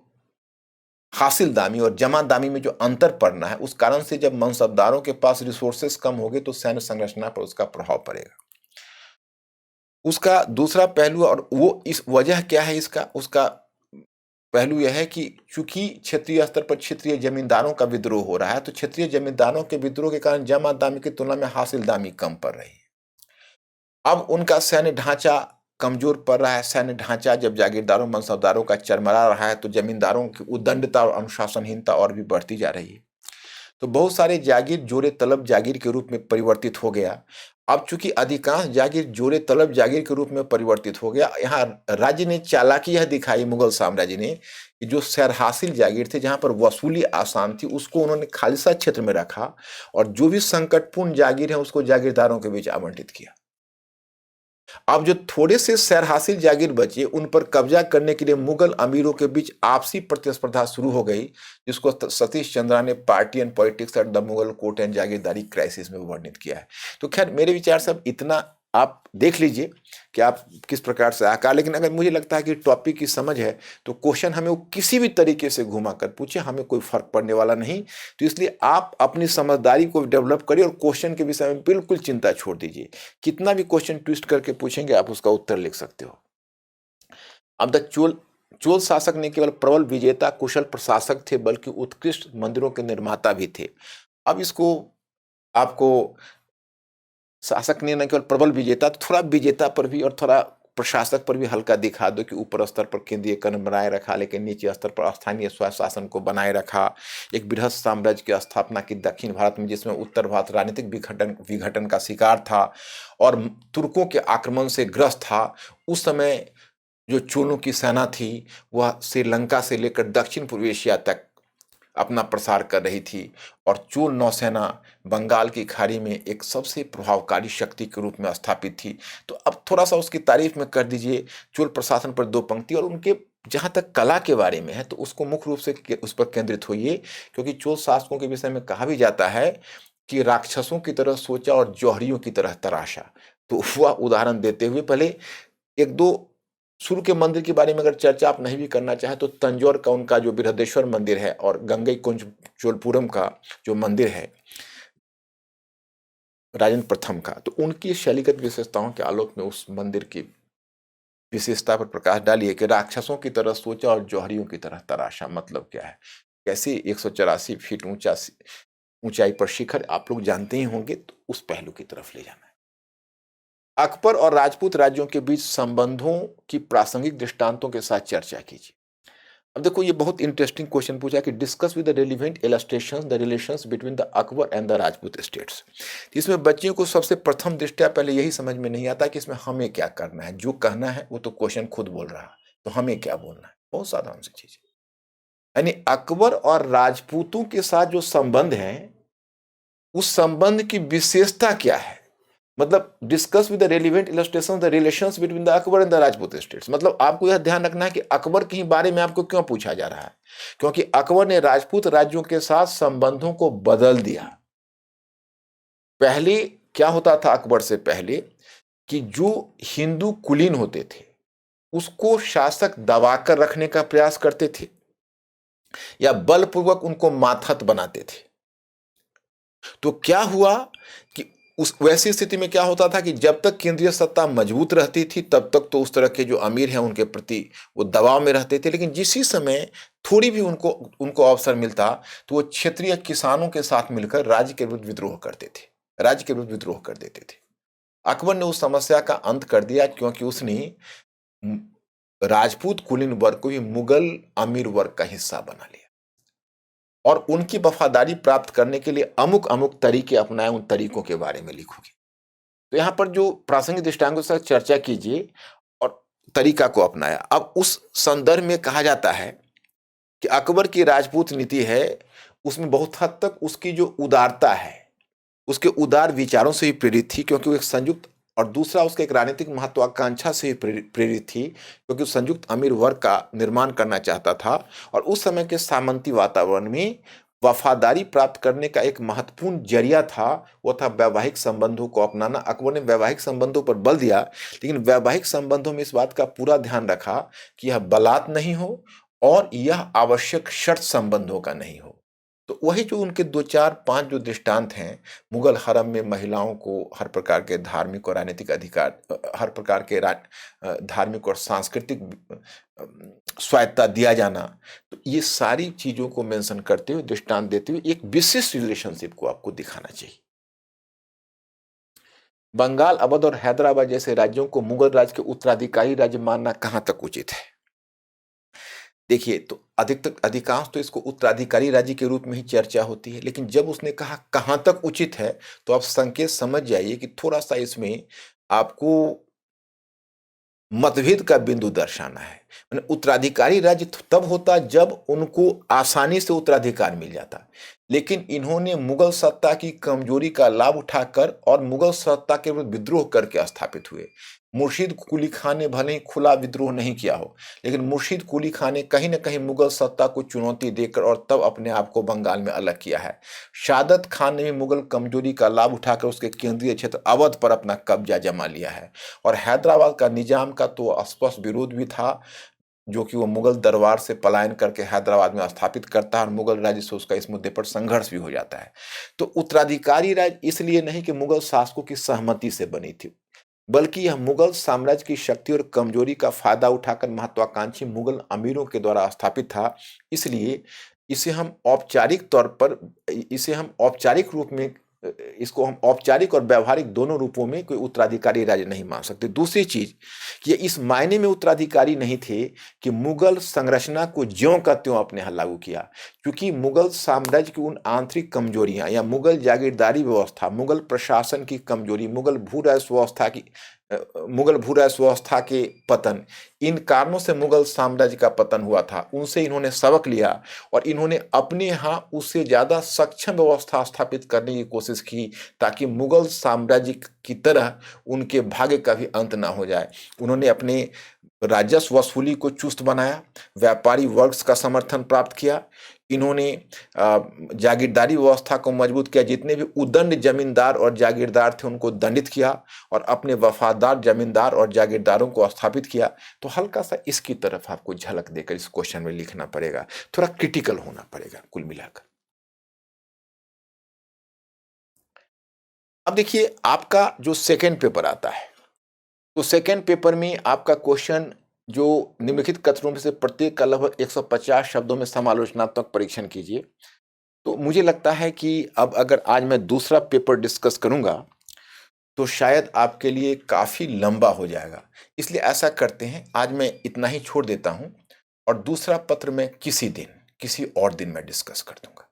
हासिल दामी और जमा दामी में जो अंतर पड़ना है, उस कारण से जब मनसबदारों के पास रिसोर्सेस कम होंगे तो सैन्य संरचना पर उसका प्रभाव पड़ेगा। उसका दूसरा पहलू, और वो इस वजह क्या है इसका, उसका पहलू यह है कि चूंकि क्षेत्रीय स्तर पर क्षेत्रीय जमींदारों का विद्रोह हो रहा है, तो क्षेत्रीय जमींदारों के विद्रोह के कारण जमा दामी की तुलना में हासिल दामी कम पड़ रही है। अब उनका सैन्य ढांचा कमजोर पड़ रहा है। सैन्य ढांचा जब जागीरदारों मनसबदारों का चरमरा रहा है, तो जमींदारों की उद्दंडता और अनुशासनहीनता और भी बढ़ती जा रही है। तो बहुत सारे जागीर जोरे तलब जागीर के रूप में परिवर्तित हो गया। अब चूंकि अधिकांश जागीर जोरे तलब जागीर के रूप में परिवर्तित हो गया, यहाँ राज्य ने चालाकी यह दिखाई, मुगल साम्राज्य ने, कि जो सरहासिल जागीर थे, जहां पर वसूली आसान थी, उसको उन्होंने खालिसा क्षेत्र में रखा, और जो भी संकटपूर्ण जागीर है उसको जागीरदारों के बीच आवंटित किया। अब जो थोड़े से सैर हासिल जागीर बचे, उन पर कब्जा करने के लिए मुगल अमीरों के बीच आपसी प्रतिस्पर्धा शुरू हो गई, जिसको सतीश चंद्रा ने party and politics at the Mughal court and jagirdari crisis में वर्णित किया है। तो खैर मेरे विचार से अब इतना आप देख लीजिए कि आप किस प्रकार से आकार, लेकिन अगर मुझे लगता है कि टॉपिक की समझ है, तो क्वेश्चन हमें वो किसी भी तरीके से घुमा कर पूछे, हमें कोई फर्क पड़ने वाला नहीं। तो इसलिए आप अपनी समझदारी को डेवलप करिए और क्वेश्चन के विषय में बिल्कुल चिंता छोड़ दीजिए। कितना भी क्वेश्चन ट्विस्ट करके पूछेंगे, आप उसका उत्तर लिख सकते हो। अब द चोल शासक ने केवल प्रबल विजेता कुशल प्रशासक थे, बल्कि उत्कृष्ट मंदिरों के निर्माता भी थे। अब इसको आपको शासक ने न केवल प्रबल विजेता, तो थोड़ा विजेता पर भी और थोड़ा प्रशासक पर भी हल्का दिखा दो कि ऊपर स्तर पर केंद्रीयकरण बनाए रखा, लेकिन नीचे स्तर पर स्थानीय स्वयं शासन को बनाए रखा। एक बृहद साम्राज्य की स्थापना की दक्षिण भारत में, जिसमें उत्तर भारत राजनीतिक विघटन का शिकार था और तुर्कों के आक्रमण से ग्रस्त था। उस समय जो चोलों की सेना थी, वह श्रीलंका से लेकर दक्षिण पूर्व एशिया तक अपना प्रसार कर रही थी, और चोल नौसेना बंगाल की खाड़ी में एक सबसे प्रभावकारी शक्ति के रूप में स्थापित थी। तो अब थोड़ा सा उसकी तारीफ में कर दीजिए, चोल प्रशासन पर 2 पंक्ति, और उनके जहाँ तक कला के बारे में है तो उसको मुख्य रूप से उस पर केंद्रित होइए, क्योंकि चोल शासकों के विषय में कहा भी जाता है कि राक्षसों की तरह सोचा और जौहरियों की तरह तराशा। तो वह उदाहरण देते हुए पहले 1-2 शुरू के मंदिर के बारे में अगर चर्चा आप नहीं भी करना चाहें, तो तंजौर का उनका जो बृहदेश्वर मंदिर है और गंगईकोंड चोलपुरम का जो मंदिर है राजेंद्र प्रथम का, तो उनकी शैलीगत विशेषताओं के आलोक में उस मंदिर की विशेषता पर प्रकाश डालिए कि राक्षसों की तरह सोचा और जौहरियों की तरह तराशा मतलब क्या है। कैसे 184 फीट ऊंचाई पर शिखर, आप लोग जानते ही होंगे, तो उस पहलू की तरफ ले जाना है। अकबर और राजपूत राज्यों के बीच संबंधों की प्रासंगिक दृष्टांतों के साथ चर्चा कीजिए। अब देखो ये बहुत इंटरेस्टिंग क्वेश्चन पूछा कि discuss with the relevant illustrations the relations between the Akbar and the Rajput states. इसमें बच्चियों को सबसे प्रथम दृष्टया पहले यही समझ में नहीं आता कि इसमें हमें क्या करना है। जो कहना है वो तो क्वेश्चन खुद बोल रहा है, तो हमें क्या बोलना है, बहुत साधारण सी चीज है। यानी अकबर और राजपूतों के साथ जो संबंध है, उस संबंध की विशेषता क्या है। मतलब discuss with the relevant illustration the relations between the Akbar and the Rajput states. मतलब आपको यह ध्यान रखना है कि अकबर के ही बारे में आपको क्यों पूछा जा रहा है, क्योंकि अकबर ने राजपूत राज्यों के साथ संबंधों को बदल दिया। पहले क्या होता था अकबर से पहले, कि जो हिंदू कुलीन होते थे उसको शासक दबाकर रखने का प्रयास करते थे या बलपूर्वक उनको मातहत बनाते थे। तो क्या हुआ कि उस वैसी स्थिति में क्या होता था कि जब तक केंद्रीय सत्ता मजबूत रहती थी तब तक तो उस तरह के जो अमीर हैं उनके प्रति वो दबाव में रहते थे, लेकिन जिसी समय थोड़ी भी उनको उनको अवसर मिलता तो वो क्षेत्रीय किसानों के साथ मिलकर राज्य के विरुद्ध विद्रोह करते थे, राज्य के विरुद्ध विद्रोह कर देते थे। अकबर ने उस समस्या का अंत कर दिया क्योंकि उसने राजपूत कुलीन वर्ग को भी मुगल अमीर वर्ग का हिस्सा बना लिया और उनकी वफादारी प्राप्त करने के लिए अमुक अमुक तरीके अपनाए, उन तरीकों के बारे में लिखोगे। तो यहाँ पर जो प्रासंगिक दृष्टांतों से चर्चा कीजिए और तरीका को अपनाया। अब उस संदर्भ में कहा जाता है कि अकबर की राजपूत नीति है, उसमें बहुत हद तक उसकी जो उदारता है, उसके उदार विचारों से ही प्रेरित थी, क्योंकि वो एक संयुक्त, और दूसरा उसके एक राजनीतिक महत्वाकांक्षा से ही प्रेरित थी, क्योंकि संयुक्त अमीर वर्ग का निर्माण करना चाहता था। और उस समय के सामंती वातावरण में वफादारी प्राप्त करने का एक महत्वपूर्ण जरिया था, वो था वैवाहिक संबंधों को अपनाना। अकबर ने वैवाहिक संबंधों पर बल दिया, लेकिन वैवाहिक संबंधों में इस बात का पूरा ध्यान रखा कि यह बलात् नहीं हो और यह आवश्यक शर्त संबंधों का नहीं हो। तो वही जो उनके 2, 4, 5 जो दृष्टांत हैं, मुगल हरम में महिलाओं को हर प्रकार के धार्मिक और राजनीतिक अधिकार, हर प्रकार के धार्मिक और सांस्कृतिक स्वायत्ता दिया जाना, तो ये सारी चीजों को मेंशन करते हुए, दृष्टांत देते हुए एक विशिष्ट रिलेशनशिप को आपको दिखाना चाहिए। बंगाल, अवध और हैदराबाद जैसे राज्यों को मुगल राज के उत्तराधिकारी राज्य मानना कहां तक उचित है। देखिए, तो अधिकांश तो इसको उत्तराधिकारी राज्य के रूप में ही चर्चा होती है, लेकिन जब उसने कहा कहां तक उचित है, तो आप संकेत समझ जाइए कि थोड़ा सा इसमें आपको मतभेद का बिंदु दर्शाना है। उत्तराधिकारी राज्य तब होता जब उनको आसानी से उत्तराधिकार मिल जाता, लेकिन इन्होंने मुगल सत्ता की कमजोरी का लाभ उठाकर और मुगल सत्ता के विरुद्ध विद्रोह करके स्थापित हुए। मुर्शिद कुली खान ने भले ही खुला विद्रोह नहीं किया हो, लेकिन मुर्शिद कुली खान ने कहीं ना कहीं मुगल सत्ता को चुनौती देकर और तब अपने आप को बंगाल में अलग किया है। शादत खान ने भी मुगल कमजोरी का लाभ उठाकर उसके केंद्रीय क्षेत्र अवध पर अपना कब्जा जमा लिया है। और हैदराबाद का निजाम का तो स्पष्ट विरोध भी था, जो कि वो मुगल दरबार से पलायन करके हैदराबाद में स्थापित करता है और मुगल राज्य से उसका इस मुद्दे पर संघर्ष भी हो जाता है। तो उत्तराधिकारी राज्य इसलिए नहीं कि मुगल शासकों की सहमति से बनी थी, बल्कि यह मुगल साम्राज्य की शक्ति और कमजोरी का फायदा उठाकर महत्वाकांक्षी मुगल अमीरों के द्वारा स्थापित था। इसलिए इसे हम औपचारिक तौर पर, इसे हम औपचारिक रूप में, इसको हम औपचारिक और व्यावहारिक दोनों रूपों में कोई उत्तराधिकारी राज्य नहीं मान सकते। दूसरी चीज, ये इस मायने में उत्तराधिकारी नहीं थे कि मुगल संरचना को ज्यों का त्यों अपने यहाँ लागू किया, क्योंकि मुगल साम्राज्य की उन आंतरिक कमजोरियां या मुगल जागीरदारी व्यवस्था, मुगल प्रशासन की कमजोरी, मुगल भू राजस्व व्यवस्था के पतन, इन कारणों से मुगल साम्राज्य का पतन हुआ था। उनसे इन्होंने सबक लिया और इन्होंने अपने यहाँ उससे ज्यादा सक्षम व्यवस्था स्थापित करने की कोशिश की, ताकि मुगल साम्राज्य की तरह उनके भाग्य का भी अंत ना हो जाए। उन्होंने अपने राजस्व वसूली को चुस्त बनाया, व्यापारी वर्ग का समर्थन प्राप्त किया। इन्होंने जागीरदारी व्यवस्था को मजबूत किया, जितने भी उदंड जमींदार और जागीरदार थे उनको दंडित किया और अपने वफादार जमींदार और जागीरदारों को स्थापित किया। तो हल्का सा इसकी तरफ आपको झलक देकर इस क्वेश्चन में लिखना पड़ेगा, थोड़ा क्रिटिकल होना पड़ेगा कुल मिलाकर। अब देखिए, आपका जो सेकेंड पेपर आता है, तो सेकेंड पेपर में आपका क्वेश्चन जो निम्नलिखित कथनों में से प्रत्येक का लगभग 150 शब्दों में समालोचनात्मक परीक्षण कीजिए। तो मुझे लगता है कि अब अगर आज मैं दूसरा पेपर डिस्कस करूंगा तो शायद आपके लिए काफी लंबा हो जाएगा, इसलिए ऐसा करते हैं, आज मैं इतना ही छोड़ देता हूं और दूसरा पत्र मैं किसी और दिन मैं डिस्कस कर दूँगा।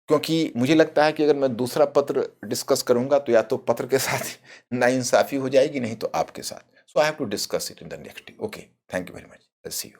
क्योंकि मुझे लगता है कि अगर मैं दूसरा पत्र डिस्कस करूँगा तो या तो पत्र के साथ नाइंसाफ़ी हो जाएगी, नहीं तो आपके साथ। So I have to discuss it in the next day. Okay, thank you very much. I will see you.